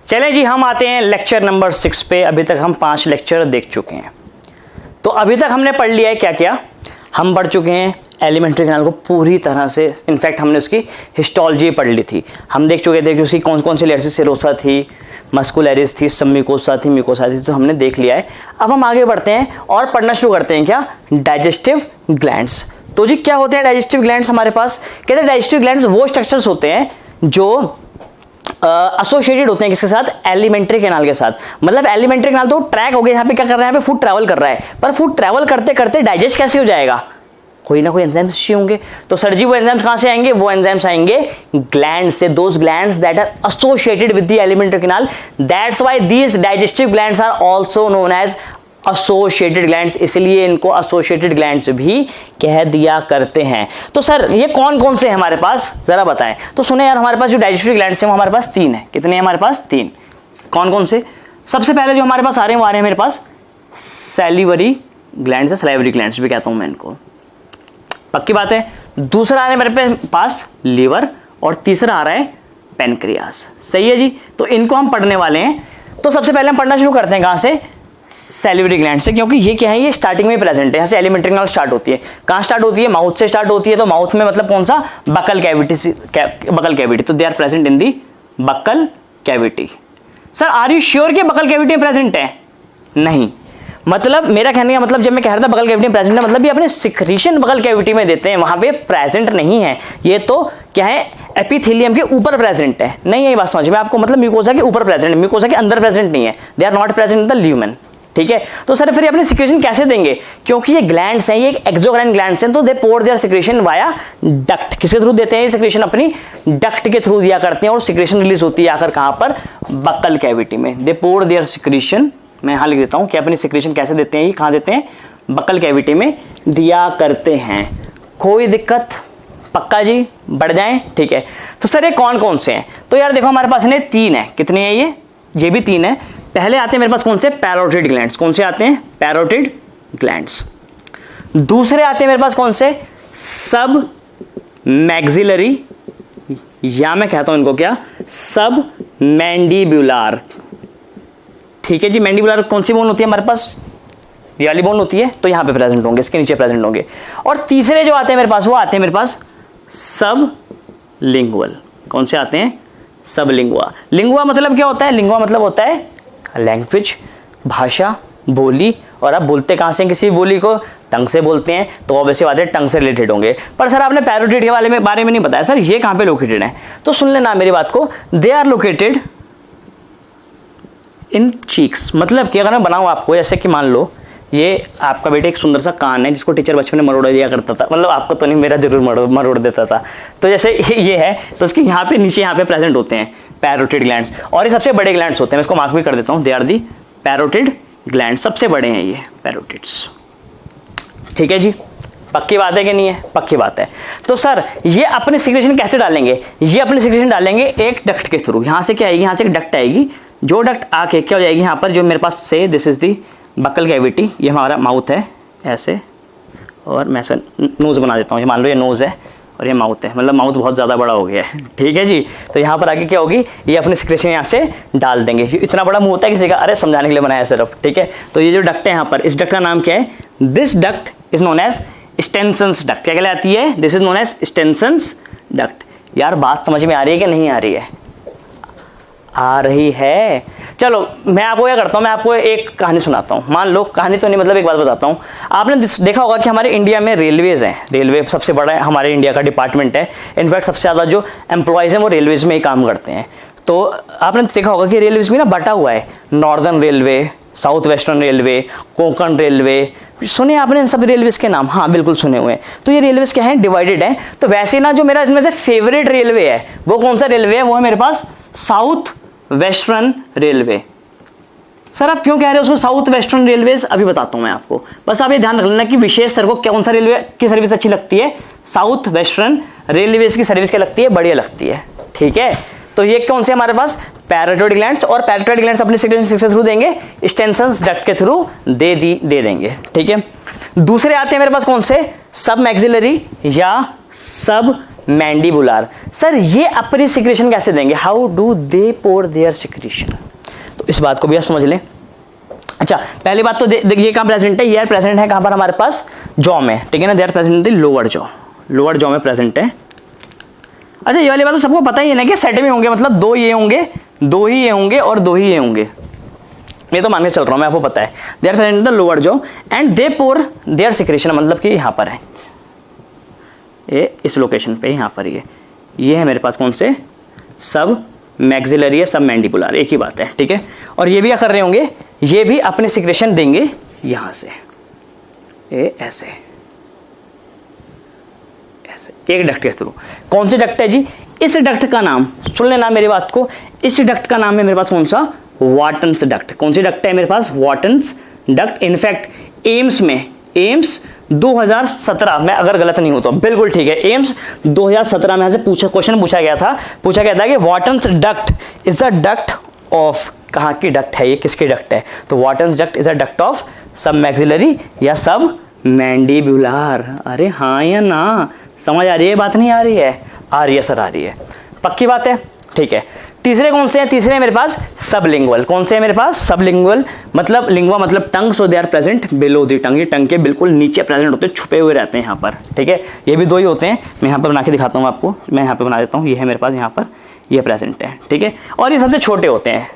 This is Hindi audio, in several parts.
चले जी, हम आते हैं लेक्चर नंबर 6 पे। अभी तक हम 5 लेक्चर देख चुके हैं। तो अभी तक हमने पढ़ लिया है क्या क्या। हम पढ़ चुके हैं एलिमेंट्री कैनाल को पूरी तरह से। इनफैक्ट हमने उसकी हिस्टोलॉजी पढ़ ली थी। हम देख चुके थे कि उसकी कौन कौन सी लेयर, सेरोसा थी, मस्कुलरिस थी, सबम्यूकोसा थी, म्यूकोसा थी, तो हमने देख लिया है। अब हम आगे बढ़ते हैं और पढ़ना शुरू करते हैं क्या, डाइजेस्टिव ग्लैंड्स। तो जी क्या होते हैं डाइजेस्टिव ग्लैंड्स हमारे पास। कहते हैं डाइजेस्टिव ग्लैंड्स वो स्ट्रक्चर्स होते हैं जो एसोसिएटेड होते हैं किसके साथ, एलिमेंट्री कैनाल के साथ। मतलब एलिमेंट्री कैनाल तो ट्रैक हो गया, यहाँ पे क्या कर रहा है, यहाँ पे फूड ट्रैवल कर रहा है, पर फूड ट्रैवल करते करते डाइजेस्ट कैसे हो जाएगा, कोई ना कोई एंजाइम्स चाहिए होंगे। तो सर जी वो एंजाइम्स कहां से आएंगे, वो एंजाइम्स आएंगे ग्लैंड से, those glands that are associated with the alimentary canal. That's why these digestive glands are also known as associated glands, इसलिए इनको एसोसिएटेड ग्लैंड्स भी कह दिया करते हैं। तो सर ये कौन कौन से हैं हमारे पास, जरा बताएं। तो सुने यार, हमारे पास जो डाइजेस्टिव ग्लैंड्स हैं वो हमारे पास 3 है। कितने हैं हमारे पास, 3। कौन कौन से, सबसे पहले जो हमारे पास आ रहे हैं वो आ रहे हैं मेरे पास सैलिवरी ग्लैंड्स, सलाइवरी ग्लैंड्स भी कहता हूं मैं इनको, पक्की बात है। दूसरा आ रहा है मेरे पास लीवर, और तीसरा आ रहा है पेनक्रियास। सही है जी। तो इनको हम पढ़ने वाले हैं। तो सबसे पहले हम पढ़ना शुरू करते हैं कहां से, सैलिवरी ग्लैंड से, क्योंकि ये क्या है, ये स्टार्टिंग में प्रेजेंट है। यहाँ से एलिमेंट्री कैनाल स्टार्ट होती है। कहाँ स्टार्ट होती है, माउथ से स्टार्ट होती है। तो माउथ में मतलब कौन सा, बकल कैविटी, बकल कैविटी। तो they are present in the buccal cavity. Sir are you sure कि बकल कैविटी में प्रेजेंट है, नहीं, मतलब मेरा कहने का मतलब जब मैं कह रहा था बकल कैविटी में प्रेजेंट है, मतलब ये अपने सिक्रीशन बकल कैविटी में देते हैं, वहां पे प्रेजेंट नहीं है। ये तो क्या है, एपिथेलियम के ऊपर प्रेजेंट है। नहीं यही बात समझ में आपको, मतलब म्यूकोसा के ऊपर प्रेजेंट है, म्यूकोसा के अंदर प्रेजेंट नहीं है। They are not present in the lumen. ठीक है। तो सर फिर अपने सिक्रेशन कैसे देंगे, क्योंकि ये ग्लैंड्स हैं, ये एक्सोक्राइन ग्लैंड्स हैं, तो दे pour their secretion via duct. किसके थ्रू देते हैं ये सिक्रेशन, अपनी डक्ट के थ्रू दिया करते हैं, और सिक्रेशन रिलीज होती है आकर कहां पर, बकल कैविटी में। दे पोर देयर सिक्रेशन, मैं यहां लिख देता हूं कि अपनी सिक्रेशन कैसे देते हैं, ये कहां देते हैं, बकल कैविटी में दिया करते हैं। कोई दिक्कत, पक्का जी, बढ़ जाएं। ठीक है। तो सर ये कौन कौन से हैं, तो यार देखो हमारे पास 3 है। कितने हैं ये भी 3 है। पहले आते हैं मेरे पास कौन से, पैरोटिड ग्लैंड्स। कौन से आते हैं, पैरोटिड ग्लैंड्स। दूसरे आते हैं मेरे पास कौन से, सब मैक्सिलरी, या मैं कहता हूं इनको क्या, सब मैंडिबुलर। ठीक है जी। मैंडिबुलर कौन सी बोन होती है हमारे पास, ये वाली बोन होती है, तो यहां पे प्रेजेंट होंगे, इसके नीचे प्रेजेंट होंगे। और तीसरे जो आते हैं मेरे पास, वो आते हैं मेरे पास सब लिंगुअल। कौन से आते हैं, सब लिंगुआ। लिंगुआ मतलब क्या होता है, लिंगुआ मतलब होता है लैंग्वेज, भाषा, बोली। और आप बोलते कहां से, किसी बोली को टंग से बोलते हैं, तो ऑब्वियसली बात है टंग से रिलेटेड होंगे। पर सर आपने पैरोटिड के बारे में नहीं बताया, सर ये कहां पे लोकेटेड है। तो सुन लेना मेरी बात को, they are located in cheeks. मतलब कि अगर मैं बनाऊं आपको, जैसे कि मान लो ये आपका बेटा एक सुंदर सा कान है, जिसको टीचर बचपन में मरोड़ दिया करता था, मतलब आपको तो नहीं, मेरा जरूर मरोड़ देता था। तो जैसे ये है, तो उसके यहाँ पे नीचे यहाँ पे प्रेजेंट होते हैं पैरोटिड ग्लैंड्स, और ये सबसे बड़े ग्लैंड्स होते हैं। मैं इसको मार्क भी कर देता हूँ, they are the parotid gland, सबसे बड़े हैं ये पैरोटिड्स। ठीक है जी, पक्की बात है कि नहीं है, पक्की बात है। तो सर ये अपने सिक्रेशन कैसे डालेंगे, ये अपने सिक्रेशन डालेंगे एक डक्ट के थ्रू। यहाँ से क्या आएगी, यहाँ से एक डक्ट आएगी, जो डक्ट आके क्या हो जाएगी, यहाँ पर जो मेरे पास से, this is the buccal cavity, ये हमारा माउथ है ऐसे, और मैं इसका नोज बना देता हूँ। ये मान लो ये नोज है और ये माउथ है, मतलब माउथ बहुत ज़्यादा बड़ा हो गया है। ठीक है जी। तो यहाँ पर आगे क्या होगी, ये अपनी सिक्रेशन यहाँ से डाल देंगे। इतना बड़ा मुंह होता है किसी का, अरे समझाने के लिए बनाया सिर्फ। ठीक है। तो ये जो डक्ट है यहाँ पर, इस डक्ट का नाम क्या है, this duct is known as Stensen's duct. क्या कहलाती है, this is known as Stensen's duct. यार बात समझ में आ रही है कि नहीं आ रही है, आ रही है। चलो मैं आपको क्या करता हूँ, मैं आपको एक कहानी सुनाता हूँ। मान लो, कहानी तो नहीं, मतलब एक बात बताता हूँ। आपने देखा होगा कि हमारे इंडिया में रेलवेज हैं, रेलवे सबसे बड़ा हमारे इंडिया का डिपार्टमेंट है। इनफैक्ट सबसे ज़्यादा जो एम्प्लॉयज़ हैं वो रेलवेज में ही काम करते हैं। तो आपने देखा होगा कि रेलवेज में ना बटा हुआ है, northern railway, south western railway, Konkan railway. सुने आपने इन सब रेलवेज के नाम, हाँ बिल्कुल सुने हुए हैं। तो ये रेलवेज क्या है, डिवाइडेड है। तो वैसे ना जो मेरा इसमें से फेवरेट रेलवे है, वो कौन सा रेलवे है, वो है मेरे पास साउथ वेस्टर्न रेलवे। सर आप क्यों कह रहे हो उसको साउथ वेस्टर्न रेलवेज, अभी बताता हूं मैं आपको। बस आप ये ध्यान रख लेना कि विशेष सर को कौन सा रेलवे की सर्विस अच्छी लगती है, साउथ वेस्टर्न रेलवेज की सर्विस क्या लगती है, बढ़िया लगती है। ठीक है। तो ये कौन से हमारे पास, पैरोटिड ग्लैंड्स, और पैरोटिड ग्लैंड्स अपने सिक्रेशन के थ्रू देंगे, स्टेनसन्स डक्ट के थ्रू दे देंगे। ठीक है। दूसरे आते हैं मेरे पास कौन से, सब मैक्सिलरी या सब मैंडिबुलर। सर ये अपनी सिक्रेशन कैसे देंगे, how do they pour their secretion, तो इस बात को भी आप समझ लें। अच्छा पहली बात तो देखिए कहाँ प्रेजेंट है, ये प्रेजेंट है कहाँ पर हमारे पास, जॉ में, ठीक है ना, they are present in lower jaw, lower jaw में प्रेजेंट है। अच्छा ये वाली बात तो सबको पता ही है ना कि सेट में होंगे, मतलब दो ये होंगे, दो ही ये होंगे और दो ही ये होंगे, ये तो मान के चल रहा हूँ मैं, आपको पता है। They are present in the lower jaw and they pour their secretion, मतलब कि यहाँ पर है ये, इस लोकेशन पे यहाँ पर ये है मेरे पास कौन से, सब मैक्सिलरी है, सब मैंडिबुलर, एक ही बात है, ठीक है। और ये भी क्या कर रहे होंगे, ये भी अपने सिक्रेशन देंगे यहाँ से, ये ऐसे ऐसे एक डक्ट के थ्रू। कौन से डक्ट है जी, इस डक्ट का नाम सुन लेना मेरी बात को, इस डक्ट का नाम है मेरे पास कौन सा, वाटन्स डक्ट। कौन सी डक्ट है मेरे पास, वाटन्स डक्ट। इनफैक्ट एम्स में, एम्स 2017 में अगर गलत नहीं हो तो बिल्कुल ठीक है, एम्स 2017 में से क्वेश्चन पूछा गया था कि Wharton's duct is the duct of, कहाँ की डक्ट है ये, किसकी डक्ट है, तो Wharton's duct is a duct of submaxillary या सब मैंडिबुलर। अरे हाँ या ना, समझ आ रही है, बात नहीं आ रही है, आ रही है सर, आ रही है, पक्की बात है, ठीक है। तीसरे कौन से हैं, तीसरे मेरे पास सबलिंगुअल। कौन से हैं मेरे पास, सबलिंगुअल, मतलब लिंगुआ मतलब tongue, so they are present below the tongue, ये टंग के बिल्कुल नीचे प्रेजेंट होते हैं, छुपे हुए रहते हैं यहाँ पर, ठीक है। ये भी दो ही होते हैं, मैं यहाँ पर बना के दिखाता हूँ आपको, मैं यहाँ पे बना देता हूँ, ये है मेरे पास यहाँ पर, ये प्रेजेंट है, ठीक है। और ये सबसे छोटे होते हैं,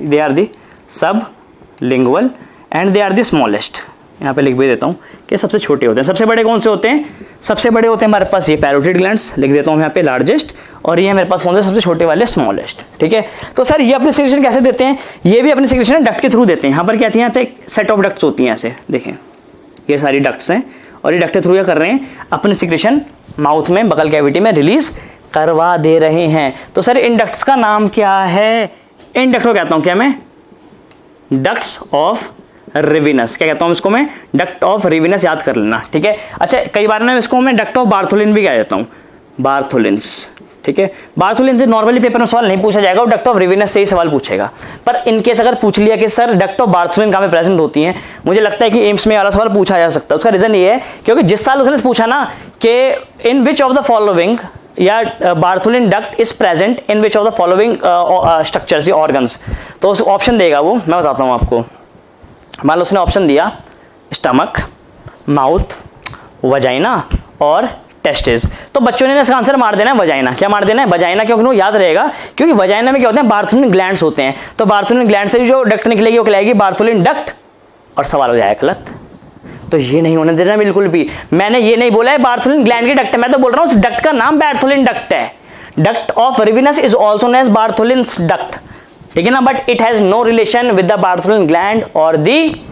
they are the sublingual and they are the smallest, यहाँ पे लिख भी देता हूँ कि सबसे छोटे होते हैं। सबसे बड़े कौन से होते हैं, सबसे बड़े होते हैं हमारे पास ये पैरोटिड ग्लैंड्स, लिख देता हूँ यहाँ पे लार्जेस्ट, और ये मेरे पास कौन से सबसे छोटे वाले स्मॉलेस्ट, ठीक है। तो सर ये अपनी सिक्रेशन कैसे देते हैं, ये भी अपनी सिक्रेशन डक्ट के थ्रू देते हैं। यहाँ पर क्या आती है, यहाँ पे सेट ऑफ डक्ट्स होती हैं ऐसे, देखें ये सारी डक्ट्स हैं, और ये डक्ट के थ्रू क्या कर रहे हैं, अपनी सिक्रेशन माउथ में, बगल कैविटी में रिलीज करवा दे रहे हैं। तो सर इन डक्ट्स का नाम क्या है, इन डक्ट को कहता हूँ क्या मैं, डक्ट्स ऑफ रिविनस, क्या कहता हूँ इसको मैं, डक्ट ऑफ रिविनस, याद कर लेना, ठीक है। अच्छा कई बार ना इसको मैं डक्ट ऑफ बार्थोलिन भी कह देता हूँ, बार्थोलिन्स, ठीक है। बार्थोलिन से नॉर्मली पेपर में सवाल नहीं पूछा जाएगा, और डक्ट ऑफ रिविनस से ही सवाल पूछेगा, पर इनकेस अगर पूछ लिया कि सर डक्ट ऑफ बार्थोलिन कहाँ पे प्रेजेंट होती हैं, मुझे लगता है कि एम्स में वाला सवाल पूछा जा सकता है। उसका रीजन ये है क्योंकि जिस साल उसने पूछा ना कि इन विच ऑफ द फॉलोइंग या Bartholin duct is present in which of the following structures या ऑर्गन्स, तो उस ऑप्शन देगा वो, मैं बताता हूँ आपको। मान लो उसने ऑप्शन दिया स्टमक, माउथ, वजाइना और टेस्टिस, तो बच्चों ने इसका आंसर मार देना है वजाइना। क्या मार देना है, वजाइना, क्योंकि उन्हें याद रहेगा, क्योंकि वजाइना में क्या होते हैं, बार्थोलिन ग्लैंड्स होते हैं, तो बार्थोलिन ग्लैंड से जो डक्ट निकलेगी वो कहलाएगी बार्थोलिन डक्ट, और सवाल हो जाएगा गलत। तो ये नहीं होने देना बिल्कुल भी, मैंने ये नहीं बोला है बार्थोलिन ग्लैंड की डक्ट है, मैं तो बोल रहा हूँ उस डक्ट का नाम बार्थोलिन डक्ट है। Duct of Rivinus is also known as Bartholin's duct, ठीक है ना, but it has no relation with the Bartholin gland और दी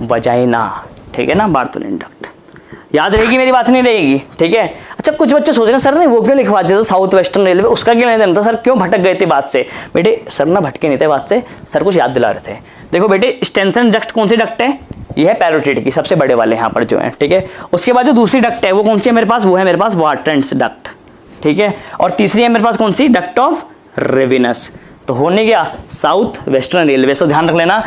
वजाइना, ठीक है ना, बार्थोलिन डक्ट। याद रहेगी मेरी बात, नहीं रहेगी, ठीक है। अच्छा कुछ बच्चे सोच रहे हैं सर ने वो क्यों लिखवा दिया था साउथ वेस्टर्न रेलवे, उसका क्यों नहीं देना था सर, क्यों भटक गए थे बात से। बेटे सर ना भटके नहीं थे बात से, सर कुछ याद दिला रहे थे। देखो बेटे स्टेंसन डक्ट कौन सी डक्ट है, ये है पैरोटिड की, सबसे बड़े वाले यहाँ पर जो है, ठीक है। उसके बाद जो दूसरी डक्ट है वो कौन सी है मेरे पास, वो है मेरे पास वाटन्स डक्ट, ठीक है। और तीसरी है मेरे पास कौन सी, डक्ट ऑफ रिविनस। तो होने गया साउथ वेस्टर्न रेलवे, सो ध्यान रख लेना,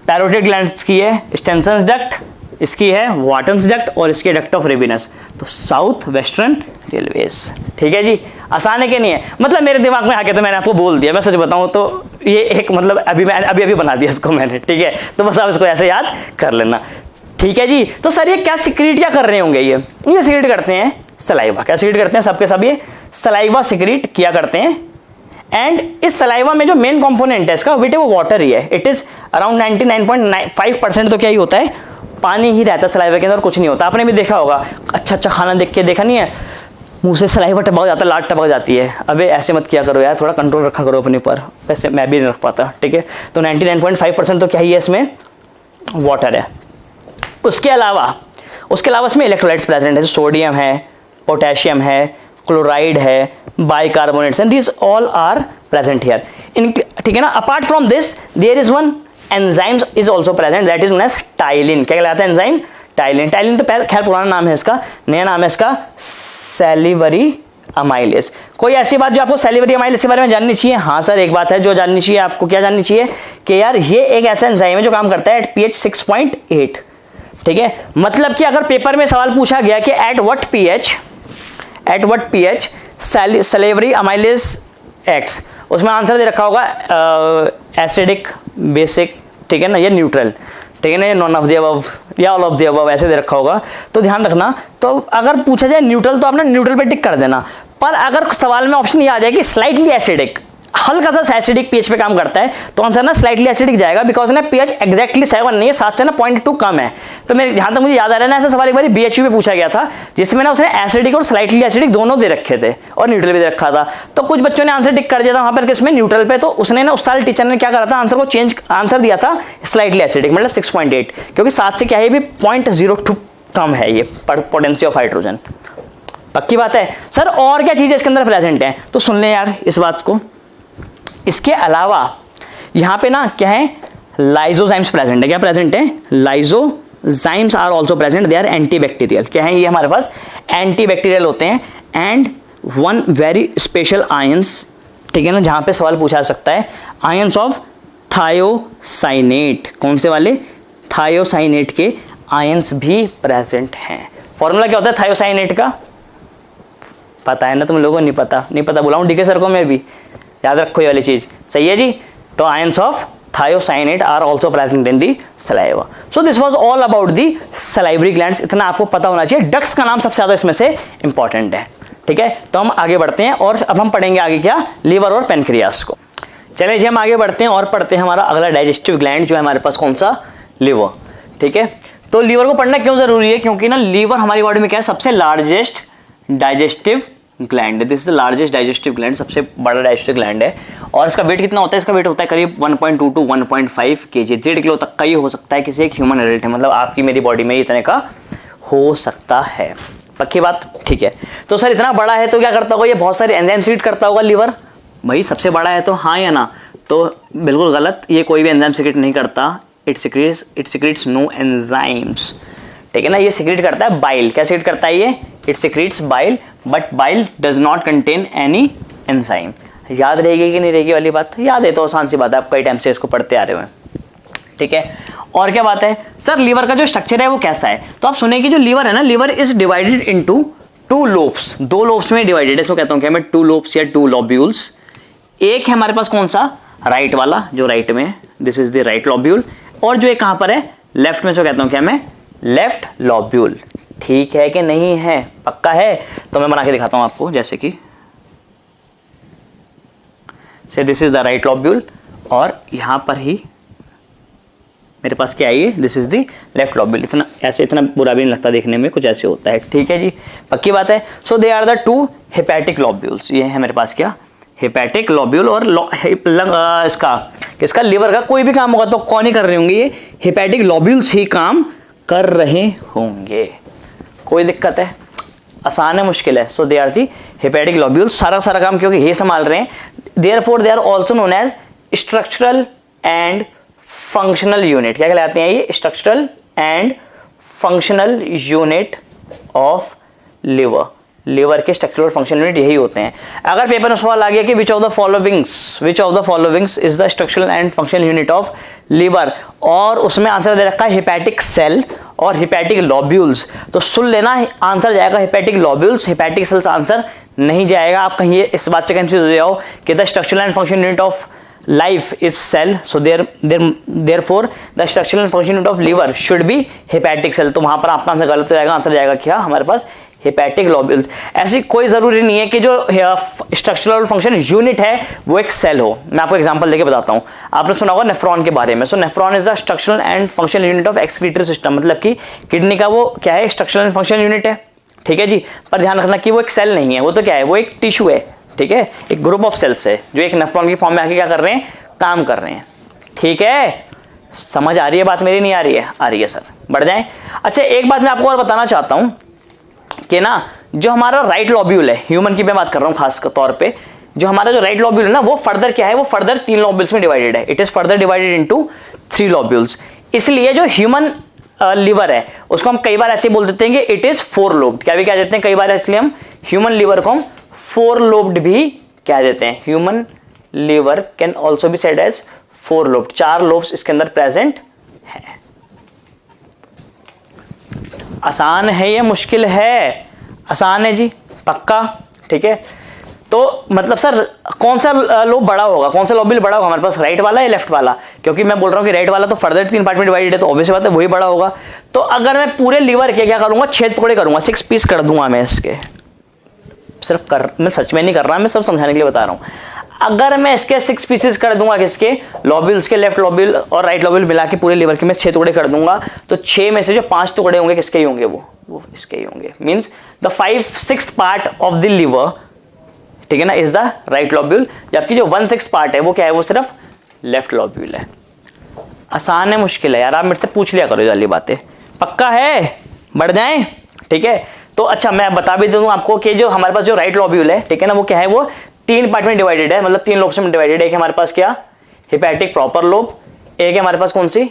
पैरोटिड ग्लैंड्स की है स्टेंसन डक्ट, इसकी है वाटन्स डक्ट, और इसकी डक्ट ऑफ रिविनस, तो साउथ वेस्टर्न रेलवेज, ठीक है जी। आसान है कि नहीं है, मतलब मेरे दिमाग में आके तो मैंने आपको बोल दिया, मैं सच बताऊं तो ये एक मतलब अभी बना दिया इसको मैंने, ठीक है। तो बस आप इसको ऐसे याद कर लेना, ठीक है जी। तो सर ये क्या सिक्रीट क्या कर रहे होंगे, ये सिक्रीट करते हैं सलाइवा, क्या सिक्रीट करते हैं, सबके सब ये सलाइवा सिक्रीट किया करते हैं। एंड इस सलाइवा में जो मेन कंपोनेंट है इसका बेटे वो वाटर ही है, इट इज अराउंड 99.5% तो क्या ही होता है, पानी ही रहता है सलाइवा के अंदर, कुछ नहीं होता। आपने भी देखा होगा, अच्छा खाना देख के देखा नहीं है, मुंह से सलाइवा टपक जाता है, लाट टपक जाती है, अबे ऐसे मत किया करो यार, थोड़ा कंट्रोल रखा करो अपने ऊपर, वैसे मैं भी नहीं रख पाता, ठीक है। तो 99.5% तो क्या ही है, इसमें वाटर है। उसके अलावा इसमें इलेक्ट्रोलाइट्स प्रेजेंट है, सोडियम है, पोटेशियम है, क्लोराइड है, bicarbonates, and this all are present here in, ठीक है ना। Apart from this there is one enzymes is also present, that is known as ptyalin. क्या कहलाता है एंजाइम, टाइलिन। टाइलिन तो खैर पुराना नाम है इसका, नया नाम है इसका सैलिवरी अमाइलेज। कोई ऐसी बात जो आपको सैलिवरी अमाइलेज के बारे में जाननी चाहिए? हाँ सर एक बात है जो जाननी चाहिए आपको, क्या जाननी चाहिए कि यार ये एक ऐसा एंजाइम है जो काम करता है एट pH 6.8, ठीक है। मतलब कि अगर पेपर में सवाल पूछा गया कि at what pH salivary amylase x, उसमें आंसर दे रखा होगा एसिडिक, बेसिक, ठीक है ना, ये न्यूट्रल, ठीक है ना, ये नॉन ऑफ द अबव या ऑल ऑफ द अबव ऐसे दे रखा होगा। तो ध्यान रखना, तो अगर पूछा जाए न्यूट्रल तो आपने न्यूट्रल पे टिक कर देना, पर अगर सवाल में ऑप्शन ये आ जाए कि स्लाइटली एसिडिक, हल्का सा एसिडिक पीएच पे काम करता है, तो आंसर ना स्लाइटली एसिडिक जाएगा, बिकॉज ना पीएच एग्जैक्टली 7 नहीं है, 7 से ना 0.2 कम है। तो मेरे जहां तक मुझे याद आ रहा है ना, ऐसा सवाल एक बार बीएचयू में पूछा गया था, जिसमें ना उसने एसिडिक और स्लाइटली एसिडिक दोनों दे रखे थे और न्यूट्रल भी दे रखा था। तो कुछ बच्चों ने आंसर टिक कर दिया था वहां पर किसमें, न्यूट्रल पे। तो उसने ना उस साल टीचर ने क्या करा था, आंसर को चेंज, आंसर दिया था स्लाइटली एसिडिक, मतलब 6.8, क्योंकि 7 से क्या है, भी 0.02 कम है ये पोटेंसी ऑफ हाइड्रोजन। पक्की बात है सर। और क्या चीजें इसके अंदर प्रेजेंट है, तो सुन ले यार इस बात को। इसके अलावा यहां पे ना क्या है, लाइजोजाइम्स प्रेजेंट है। क्या प्रेजेंट है, lysozymes are also present, they are antibacterial. क्या है ये हमारे पास, एंटीबैक्टीरियल होते हैं। And one very special ions, ठीक है ना, जहां पे सवाल पूछा सकता है, आयंस ऑफ थायोसाइनेट। कौन से वाले, थायोसाइनेट के आयंस भी प्रेजेंट हैं। फॉर्मूला क्या होता है थायोसाइनेट का, पता है ना तुम लोगों को, नहीं पता, नहीं पता बुलाऊं डीके सर को, मैं भी याद रखो ये वाली चीज, सही है जी। तो ions of thiocyanate are also present in the saliva. So this was all about the salivary glands, इतना आपको पता होना चाहिए। डक्ट्स का नाम सबसे ज्यादा इसमें से इंपॉर्टेंट है, ठीक है। तो हम आगे बढ़ते हैं और अब हम पढ़ेंगे आगे क्या, लीवर और पेनक्रियास को। चलिए जी हम आगे बढ़ते हैं और पढ़ते हैं हमारा अगला डाइजेस्टिव ग्लैंड जो है हमारे पास, कौन सा, लिवर, ठीक है। तो लीवर को पढ़ना क्यों जरूरी है, क्योंकि ना लीवर हमारी बॉडी में क्या है, सबसे लार्जेस्ट डाइजेस्टिव ग्लैंड है। This is the largest digestive gland, सबसे बड़ा डाइजेस्टिव ग्लैंड है। और इसका वेट कितना होता है, इसका वेट होता है करीब 1.2 to 1.5 kg, 1.5 किलो तक का ही हो सकता है किसी एक ह्यूमन एडल्ट है, मतलब आपकी मेरी बॉडी में इतने का हो सकता है। पक्की बात, ठीक है। तो सर इतना बड़ा है तो क्या करता होगा, ये बहुत सारे एंजाइम सीक्रेट करता होगा लीवर। भाई सबसे बड़ा है तो हाँ या ना, तो बिल्कुल गलत, ये कोई भी एंजाइम सीक्रेट नहीं करता। इट सीक्रेट्स नो एंजाइम्स, ठीक है ना। ये सीक्रेट करता है बाइल। क्या सीक्रेट करता है ये, it secrets bile, but bile does not contain any enzyme. याद रहेगी कि नहीं रहेगी वाली बात, याद है तो आसान सी बात है, आप कई टाइम से इसको पढ़ते आ रहे हो, ठीक है। और क्या बात है सर, लीवर का जो स्ट्रक्चर है वो कैसा है, तो आप सुने कि जो लीवर है ना, liver is divided into 2 lobes, 2 lobes में डिवाइडेड है। इसको कहता हूं क्या मैं, 2 लोब्स या 2 लोब्यूल्स। एक है हमारे पास कौन सा, राइट वाला, जो राइट में, this is the right lobule. और जो एक कहां पर है, लेफ्ट में, इसको कहता हूं क्या मैं, लेफ्ट लोब्यूल। ठीक है कि नहीं है, पक्का है। तो मैं बना के दिखाता हूं आपको, जैसे कि से this is the right lobule, और यहां पर ही मेरे पास क्या है, this is the left lobule. इतना ऐसे, इतना बुरा भी नहीं लगता देखने में, कुछ ऐसे होता है, ठीक है जी, पक्की बात है। So they are the 2 hepatic lobules. ये है मेरे पास क्या, हेपेटिक लोब्यूल। और इसका लीवर का कोई भी काम होगा तो कौन ही कर रहे होंगे, ये हेपेटिक लोब्यूल्स ही काम कर रहे होंगे। कोई दिक्कत है, आसान है, मुश्किल है। So they are the hepatic lobules, सारा काम क्योंकि ये संभाल रहे हैं। Therefore they are also known as structural and functional unit. क्या कहलाते हैं ये, structural and functional unit of liver. Liver के स्ट्रक्चरल और फंक्शनल यूनिट यही होते हैं। अगर पेपर में सवाल आ गया कि विच of the followings is the structural and functional unit of liver, और उसमें आंसर दे रखा है हेपेटिक सेल और हेपेटिक लोब्यूल्स, तो सुन लेना, आंसर जाएगा hepatic lobules, hepatic cells answer नहीं जाएगा। आप कहीं इस बात से कंफ्यूज हो जाओ कि the structural and functional unit of life is cell, so therefore the structural and functional unit of liver should be hepatic cell। तो वहां पर आपका आंसर गलत हो जाएगा, आंसर जाएगा क्या हमारे पास, हेपेटिक लोब्यूल्स। ऐसी कोई जरूरी नहीं है कि जो स्ट्रक्चरल और फंक्शन यूनिट है वो एक सेल हो। मैं आपको एग्जांपल देके बताता हूं। आपने सुना होगा नेफ्रॉन के बारे में। So nephron is the structural and functional unit of excretory system, मतलब कि किडनी का वो क्या है, स्ट्रक्चरल एंड फंक्शनल यूनिट है, ठीक है जी। पर ध्यान रखना कि वो एक सेल नहीं है, वो तो क्या है, वो एक टिश्यू है, ठीक है, एक ग्रुप ऑफ सेल्स है जो एक नेफ्रॉन की फॉर्म में आके क्या कर रहे हैं, काम कर रहे हैं, ठीक है। समझ आ रही है बात मेरी, नहीं आ रही है, आ रही है सर, बढ़ जाएं। अच्छा एक बात मैं आपको और बताना चाहता हूं कि ना जो हमारा राइट लोब्यूल है, ह्यूमन की मैं बात कर रहा हूं खास तौर पे, जो हमारा जो राइट लोब्यूल है ना, वो फर्दर क्या है, वो फर्दर 3 लोब्यूल्स में डिवाइडेड है। It is further divided into 3 lobules. इसलिए जो ह्यूमन लिवर है उसको हम कई बार ऐसे बोल देते हैं कि इट इज 4 लोब्ड। क्या भी कह देते हैं कई बार, इसलिए हम ह्यूमन लिवर को हम 4 लोब्ड भी कह देते हैं। Human liver can also be said as 4 lobed. 4 lobes इसके अंदर प्रेजेंट है। आसान है या मुश्किल है, आसान है जी, पक्का, ठीक है। तो मतलब सर कौन सा लोब बड़ा होगा, कौन सा लोब्यूल बड़ा होगा हमारे पास, राइट वाला या लेफ्ट वाला? क्योंकि मैं बोल रहा हूँ कि राइट वाला तो फर्दर 3 पार्ट में डिवाइडेड है, तो ऑब्वियस बात है वही बड़ा होगा। तो अगर मैं पूरे लीवर के क्या करूंगा, 6 टुकड़े करूंगा, 6 पीस कर दूंगा मैं इसके। मैं सच में नहीं कर रहा, मैं सिर्फ समझाने के लिए बता रहा हूँ। अगर मैं इसके 6 पीसेस कर दूंगा, किसके, लोब्यूल्स के, लेफ्ट लोब्यूल और राइट लोब्यूल मिला के पूरे लीवर के मैं 6 टुकड़े कर दूंगा, तो 6 में से जो 5 टुकड़े होंगे किसके ही होंगे, वो इसके ही होंगे। Means the 5/6 part of the liver, ठीक है ना, इज द राइट लोब्यूल, जबकि जो 1/6 पार्ट है वो क्या है, वो सिर्फ लेफ्ट लोब्यूल है। आसान है मुश्किल है यार, आप मेरे से पूछ लिया करो ये वाली बातें। पक्का है, बढ़ जाएं, ठीक है। तो अच्छा मैं बता भी दूं आपको कि जो हमारे पास जो राइट लोब्यूल है, ठीक है ना, वो क्या है, वो 3 पार्ट में डिवाइडेड है, मतलब 3 लोब्स में डिवाइडेड है। एक हमारे पास क्या, हिपैटिक प्रॉपर लोब, एक है हमारे पास कौन सी,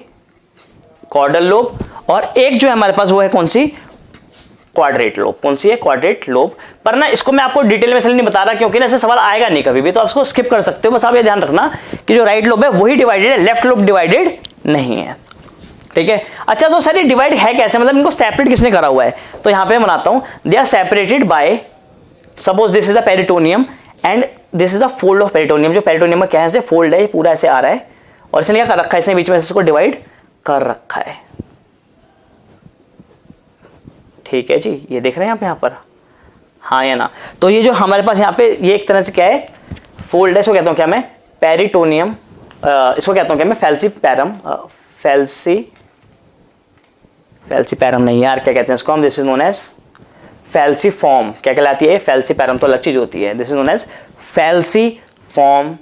कॉर्डल लोब, और एक जो है हमारे पास वो है कौन सी, क्वाड्रेट लोब। कौन सी है, क्वाड्रेट लोब। पर ना इसको मैं आपको डिटेल में इसलिए नहीं बता रहा क्योंकि ना ऐसे सवाल आएगा नहीं कभी भी, तो आप इसको स्किप कर सकते हो। बस आप ये ध्यान रखना कि जो राइट लोब है वही डिवाइडेड है, लेफ्ट लोब डिवाइडेड नहीं है, ठीक है। अच्छा तो सर ये डिवाइड है कैसे, मतलब इनको सेपरेट किसने करा हुआ है? तो यहां पे बनाता हूं, they are separated by, suppose this is the peritoneum and this is the fold of peritoneum. जो पेरिटोनियम में क्या है, फोल्ड है, पूरा ऐसे आ रहा है, और इसने क्या कर रखा है, इसने बीच में इसको डिवाइड कर रखा है, ठीक है जी। ये देख रहे हैं आप यहाँ पर, हाँ या ना? तो ये जो हमारे पास यहाँ पे ये एक तरह से क्या है, फोल्ड है, इसको कहता हूँ क्या मैं, पेरिटोनियम, इसको कहता हूँ क्या मैं, फैल्सीपैरम, फैल्सीपैरम नहीं यार, क्या कहते हैं इसको हम, this is known as falciform. क्या कहलाती है, फैल्सीपैरम तो अलग चीज होती है, this is known as falciform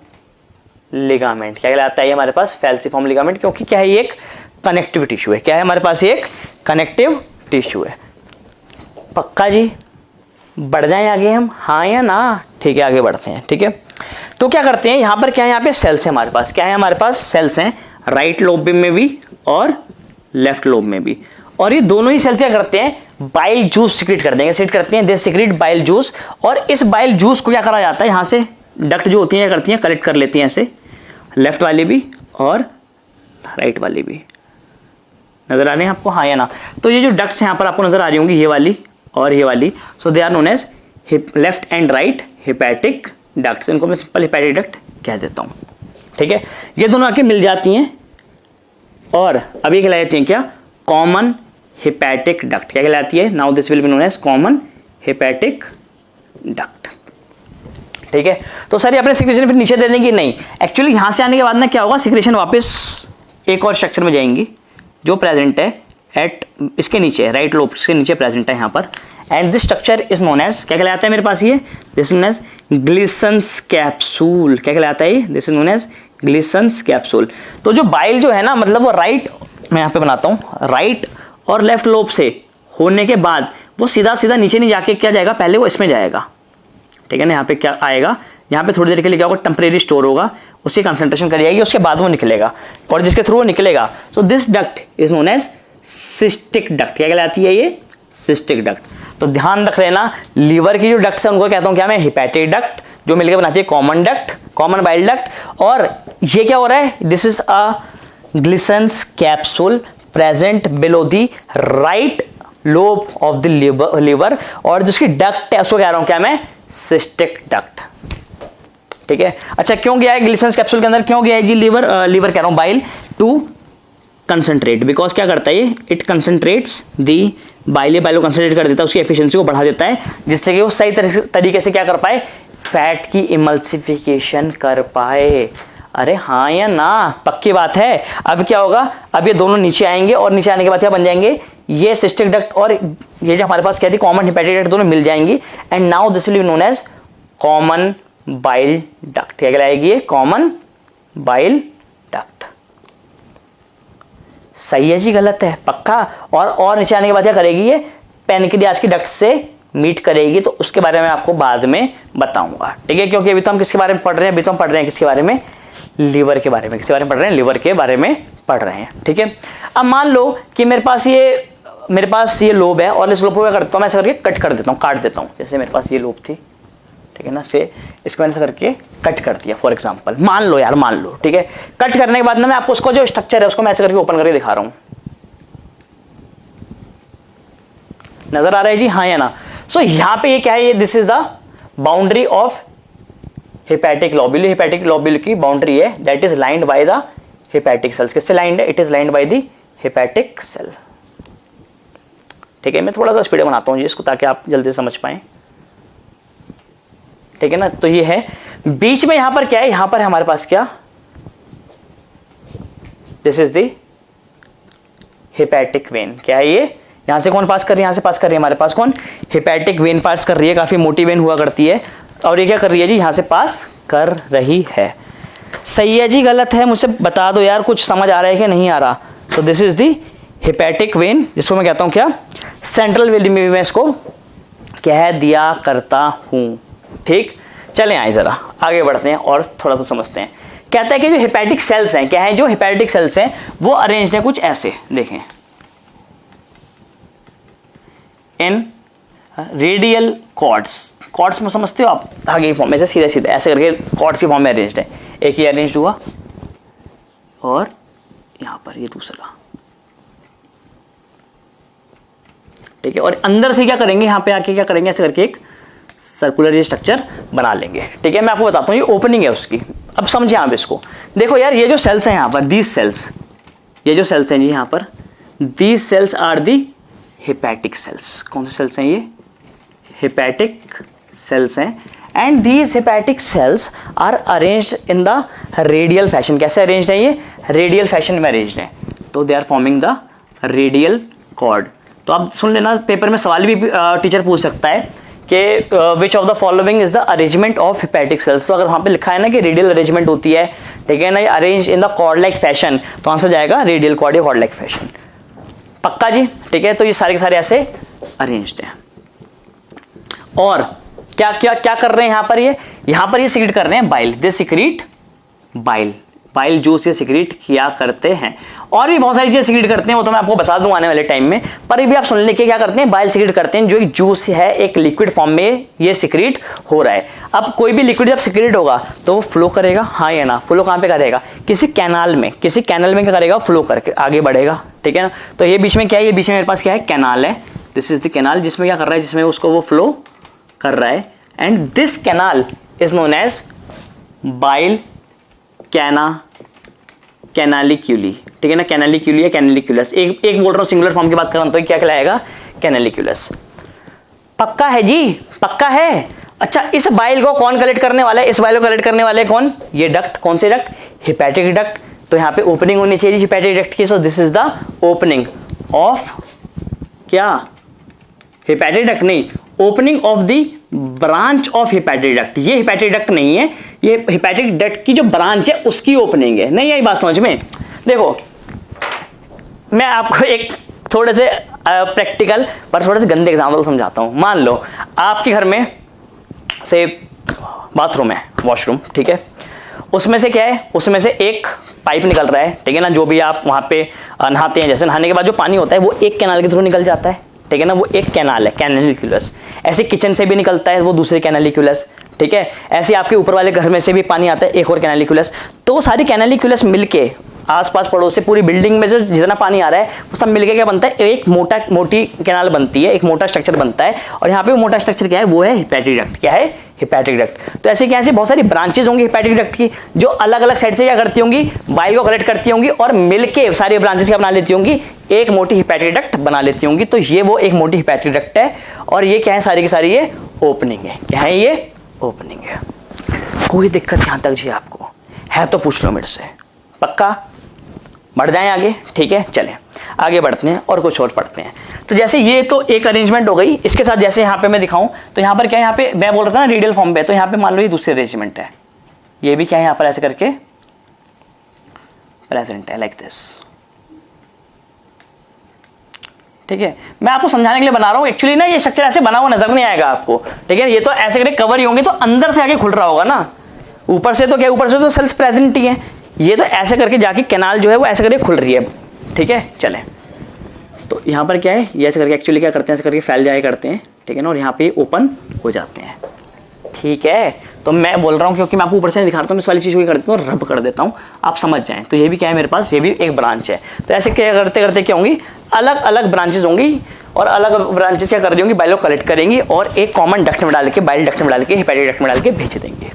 ligament. क्या कहलाता है हमारे पास, फैल्सीफॉर्म लिगामेंट, क्योंकि क्या है, ये एक कनेक्टिव टिश्यू है। क्या है हमारे पास, एक कनेक्टिव टिश्यू है। पक्का जी, बढ़ जाएं आगे हम, हाँ या ना? ठीक है, आगे बढ़ते हैं, ठीक है। तो क्या करते हैं, यहाँ पर क्या है, यहाँ पे सेल्स है हमारे पास, क्या है हमारे पास, सेल्स हैं, राइट लोब में भी और लेफ्ट लोब में भी। और ये दोनों ही सेल्स क्या करते हैं, बाइल जूस सिक्रेट कर देंगे, सिक्रेट करते हैं, दे सिक्रेट बाइल जूस। और इस बाइल जूस को क्या करा जाता है, यहाँ से डक्ट जो होती हैं क्या करती हैं, कलेक्ट कर लेती हैं ऐसे, लेफ्ट वाली भी और राइट वाली भी। नजर आ रहे हैं आपको, हाँ या ना? तो ये जो डक्ट्स यहाँ पर आपको नजर आ रही होंगी, ये वाली और ये वाली, so they are known as left and right hepatic ducts. इनको मैं सिंपल हिपैटिक डक्ट कह देता हूँ, ठीक है। ये दोनों आके मिल जाती हैं और अभी कहलाती हैं क्या, कॉमन हिपैटिक डक्ट। क्या कहलाती है, now this will be known as common hepatic duct, ठीक है। तो सर ये अपने सिक्रेशन फिर नीचे दे देंगे, नहीं, एक्चुअली यहां से आने के बाद ना क्या होगा, सिक्रेशन वापस एक और स्ट्रक्चर में जाएंगी जो प्रेजेंट है एट इसके नीचे, राइट लोब के नीचे प्रेजेंट है यहाँ पर, and this structure is known as, क्या कहलाता है मेरे पास ये, this known as Glisson's capsule. क्या कहलाता है ये, this is known as Glisson's capsule. तो जो बाइल जो है ना, मतलब वो राइट, मैं यहाँ पे बनाता हूँ, राइट और लेफ्ट लोब से होने के बाद वो सीधा सीधा नीचे नहीं जाके क्या जाएगा, पहले वो इसमें जाएगा, ठीक है ना। यहाँ पे क्या आएगा, यहाँ पे थोड़ी देर के लिए क्या होगा, टेम्परेरी स्टोर होगा, उसकी कंसंट्रेशन कर जाएगी, उसके बाद वो निकलेगा, और जिसके थ्रू वो निकलेगा, so this duct is known as cystic duct. क्या कहलाती है ये, सिस्टिक डक्ट। तो ध्यान रख लेना, लीवर की जो डक्ट है उनको कहता हूँ क्या मैं, हिपैटिक डक्ट, जो मिलकर बनाती है common duct, common bile duct. और ये क्या हो रहा है, this is a Glisson's capsule present below the right lobe of the liver, और जिसकी डक्ट है उसको कह रहा हूं क्या मैं, सिस्टिक डक्ट, ठीक है। अच्छा क्यों गया है ग्लिसन्स कैप्सूल के अंदर, क्यों गया है जी लीवर, लीवर कह रहा हूं बाइल, टू कंसंट्रेट, बिकॉज क्या करता है ये, इट कंसंट्रेट्स दी बाइल को कंसंट्रेट कर देता है, उसकी एफिशिएंसी को बढ़ा देता है, जिससे कि वो सही तरीके से क्या कर पाए, फैट की इमल्सिफिकेशन कर पाए। अरे हाँ या ना, पक्की बात है। अब क्या होगा, अब ये दोनों नीचे आएंगे और नीचे आने के बाद क्या बन जाएंगे, ये सिस्टिक डक्ट और ये जो हमारे पास क्या थी कॉमन हिपैटिक डक्ट, दोनों मिल जाएंगी, and now this will be known as common bile duct. क्या कहलाएगी ये, कॉमन बाइल डक्ट। सही है जी, गलत है, पक्का? और नीचे आने के बाद क्या करेगी ये, पैनक्रियाज की डक्ट से मीट करेगी, तो उसके बारे में आपको बाद में बताऊंगा, ठीक है। क्योंकि अभी तो हम किसके बारे में पढ़ रहे हैं, अभी तो हम पढ़ रहे हैं किसके बारे में, लीवर के बारे में। किसके बारे में पढ़ रहे हैं, लीवर के बारे में पढ़ रहे हैं, ठीक है। अब मान लो कि मेरे पास ये लोब है, और इस लोब को क्या करता हूँ मैं, ऐसा करके कट कर देता हूँ, काट देता हूँ। जैसे मेरे पास ये लोब थी, ठीक है ना, से इसको मैंने ऐसा करके कट कर दिया फॉर एग्जाम्पल, मान लो यार, मान लो, ठीक है। कट करने के बाद ना मैं आपको उसको जो स्ट्रक्चर है उसको मैं ऐसे करके ओपन करके दिखा रहा हूँ, नजर आ रहा है जी, हाँ या ना? सो यहाँ पे ये क्या है, ये this is the boundary of hepatic lobule की बाउंड्री है that is lined by the hepatic cells. किससे लाइंड है? It is lined by the hepatic cell. ठीक है, मैं थोड़ा सा स्पीड बनाता हूँ इसको ताकि आप जल्दी से समझ पाएं। ठीक है ना, तो ये है बीच में यहां पर क्या है, यहां पर है हमारे पास क्या, this is the hepatic when. क्या है ये? यहां से कौन पास कर रही है? यहां से पास कर रही है हमारे पास कौन? हेपेटिक वेन पास कर रही है, काफी मोटी वेन हुआ करती है। और ये क्या कर रही है जी? यहां से पास कर रही है। सही है जी, गलत है? मुझसे बता दो यार, कुछ समझ आ रहा है कि नहीं आ रहा? तो this is the hepatic when, जिसको मैं कहता हूं क्या, सेंट्रल वेन में मैं इसको कह दिया करता हूं। ठीक, चलें आए जरा आगे बढ़ते हैं और थोड़ा सा समझते हैं। कहता है कि जो हेपेटिक सेल्स हैं, क्या है, जो हेपेटिक सेल्स हैं वो अरेंज्ड हैं कुछ ऐसे, देखें, इन रेडियल कॉर्ड्स में समझते हो आप, आगे फॉर्म में से सीधे सीधे ऐसे करके कॉर्ड्स की फॉर्म में अरेंज्ड है। एक ही अरेंज्ड हुआ और यहां पर ये दूसरा। ठीक है, और अंदर से क्या करेंगे, यहां पे आके क्या करेंगे, ऐसे करके एक सर्कुलर स्ट्रक्चर बना लेंगे। ठीक है, मैं आपको बताता हूँ, ये ओपनिंग है उसकी। अब समझे आप इसको, देखो यार, ये जो सेल्स हैं यहां पर, दीज सेल्स, ये जो सेल्स हैं जी यहां पर, these cells are the hepatic cells. कौन से सेल्स हैं ये? हेपेटिक सेल्स हैं। And these hepatic cells are arranged in the radial fashion. कैसे अरेंज्ड है ये? रेडियल फैशन में अरेंज्ड है। तो they are forming the radial cord. तो आप सुन लेना, पेपर में सवाल भी टीचर पूछ सकता है कि विच of the following is the arrangement of hepatic sales. तो अगर वहां पे लिखा है ना कि रेडियल अरेंजमेंट होती है, ठीक है ना, arrange in the cord like fashion, तो आंसर जाएगा रेडियल कॉर्ड या कॉर्ड लाइक फैशन। पक्का जी? ठीक है, तो ये सारे के सारे ऐसे अरेंज्ड हैं। और क्या क्या क्या कर रहे हैं यहां पर? यहां पर ये सिक्रीट कर रहे हैं bile. They secrete bile juice ये सिक्रीट किया करते हैं। और भी बहुत सारी चीजें सिक्रीट करते हैं, वो तो मैं आपको बता दूं आने वाले टाइम में। पर ये भी आप सुन लें कि क्या करते हैं, बाइल सिक्रीट करते हैं, जो एक जूस है, एक लिक्विड फॉर्म में ये सिक्रीट हो रहा है। अब कोई भी लिक्विड जब सिक्रीट होगा तो वो फ्लो करेगा, हाँ या ना? फ्लो कहां पे करेगा? किसी कैनाल में क्या करेगा? फ्लो करके आगे बढ़ेगा। ठीक है ना, तो ये बीच में क्या है, ये बीच में मेरे पास क्या है, कैनाल है। दिस इज द कैनाल, जिसमें क्या कर रहा है, जिसमें उसको वो फ्लो कर रहा है। And this canal is known as bile canaliculi. ठीक है ना, कैनालिक्यूली या कैनालिक्यूलस। एक बोल रहा हूं सिंगुलर फॉर्म की बात कर रहा हूं, तो क्या कहलाएगा? कैनालिक्यूलस। पक्का है जी? पक्का है? अच्छा, इस बाइल को कौन कलेक्ट करने वाला है? इस बाइल को कलेक्ट करने वाले कौन? ये डक्ट। कौन से डक्ट? Hepatic duct. तो यहां पे ओपनिंग होनी चाहिए हेपेटिक डक्ट की। सो this is the opening of क्या? हेपेटिक डक्ट नहीं, opening of the branch of hepatic duct. ये हेपेटिक डक्ट नहीं है, ये हेपेटिक डक्ट की जो ब्रांच है उसकी ओपनिंग है। नहीं आई बात समझ में? देखो, मैं आपको एक थोड़े से प्रैक्टिकल पर थोड़े से गंदे एग्जाम्पल समझाता हूं। मान लो आपके घर में से बाथरूम है, वॉशरूम, ठीक है, उसमें से क्या है, उसमें से एक पाइप निकल रहा है। ठीक है ना, जो भी आप वहां पे नहाते हैं, जैसे नहाने के बाद जो पानी होता है वो एक कैनाल के थ्रू निकल जाता है। ठीक है ना, वो एक कैनाल है, कैनालिक्यूलस। ऐसे किचन से भी निकलता है वो दूसरे कैनालिक्यूलस। ठीक है, ऐसे आपके ऊपर वाले घर में से भी पानी आता है, एक और कैनालिक्यूलस। तो सारी कैनालिक्यूलस मिलके आसपास पड़ोस से पूरी बिल्डिंग में जो जितना पानी आ रहा है वो सब मिलके क्या बनता है, एक मोटी कैनाल बनती है, एक मोटा स्ट्रक्चर बनता है। और यहाँ पे मोटा स्ट्रक्चर क्या है, वो है हेपेटिक डक्ट। क्या है? Hepatic duct. तो ऐसे क्या ऐसे बहुत सारी ब्रांचेज होंगी हेपेटिक डक्ट की, जो अलग अलग साइड से क्या करती होंगी, बाइल को कलेक्ट करती होंगी और मिलके सारी ब्रांचेस क्या बना लेती होंगी, एक मोटी हेपेटिक डक्ट बना लेती होंगी। तो ये वो एक मोटी हेपेटिक डक्ट है। और ये क्या है, सारी की सारी ये ओपनिंग है। क्या है? ये ओपनिंग है। कोई दिक्कत यहां तक जी आपको है तो पूछ लो मेरे से। पक्का? बढ़ जाएं आगे? ठीक है, चलें आगे बढ़ते हैं और कुछ और पढ़ते हैं। तो जैसे ये तो एक अरेंजमेंट हो गई, इसके साथ जैसे यहाँ पे मैं दिखाऊं तो यहाँ पर क्या है, यहाँ पे मैं बोल रहा था ना रेडियल फॉर्म पे, तो यहाँ पे मान लो ये दूसरी अरेंजमेंट है, ये भी क्या है यहाँ पर ऐसे करके प्रेजेंट है, लाइक दिस। ठीक है, मैं आपको समझाने के लिए बना रहा हूँ। एक्चुअली ना ये स्ट्रक्चर ऐसे बना हुआ नजर नहीं आएगा आपको। ठीक है, ये तो ऐसे करके कवर ही होंगे, तो अंदर से आगे खुल रहा होगा ना, ऊपर से तो क्या, ऊपर से तो सेल्स प्रेजेंट ही है, ये तो ऐसे करके जाके कैनाल जो है वो ऐसे करके खुल रही है। ठीक है, चलें, तो यहाँ पर क्या है, ये ऐसे करके एक्चुअली क्या करते हैं, ऐसे करके फैल जाया करते हैं। ठीक है ना, और यहाँ पे ओपन हो जाते हैं। ठीक है, तो मैं बोल रहा हूँ क्योंकि मैं आपको ऊपर से नहीं दिखाता हूँ, मैं इस वाली चीज़ को कर देता हूँ, रब कर देता हूँ, आप समझ जाएं। तो ये भी क्या है मेरे पास, ये भी एक ब्रांच है। तो ऐसे क्या करते करते क्या होंगी, अलग अलग ब्रांचेज होंगी, और अलग ब्रांचेज क्या कर रही होंगी, बाइल को कलेक्ट करेंगी और एक कॉमन डक्ट में डाल के, बाइल डक्ट में डाल के, हेपेटिक डक्ट में डाल के भेज देंगे।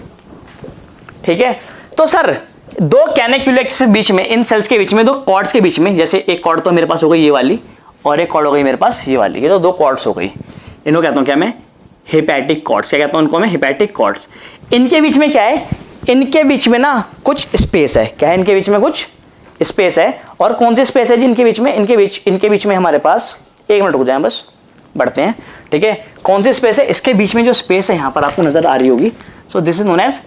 ठीक है। तो सर दो कैनिक्यूलेट्स के बीच में, इन सेल्स के बीच में, दो कॉर्ड्स के बीच में, जैसे एक कॉर्ड तो मेरे पास हो गई ये वाली और एक कॉर्ड हो गई मेरे पास ये वाली, ये तो दो कॉर्ड्स हो गई। इनको कहता हूँ क्या मैं, हेपेटिक कॉर्ड्स। क्या कहता हूँ इनको मैं, हेपेटिक कॉर्ड्स। इनके बीच में क्या है, इनके बीच में ना कुछ स्पेस है। क्या है, इनके बीच में कुछ स्पेस है। और कौन सी स्पेस है जी इनके बीच में, इनके बीच में हमारे पास, एक मिनट रुक जाए बस, बढ़ते हैं, ठीक है। कौन सी स्पेस है, इसके बीच में जो स्पेस है यहाँ पर आपको नजर आ रही होगी, so this is known as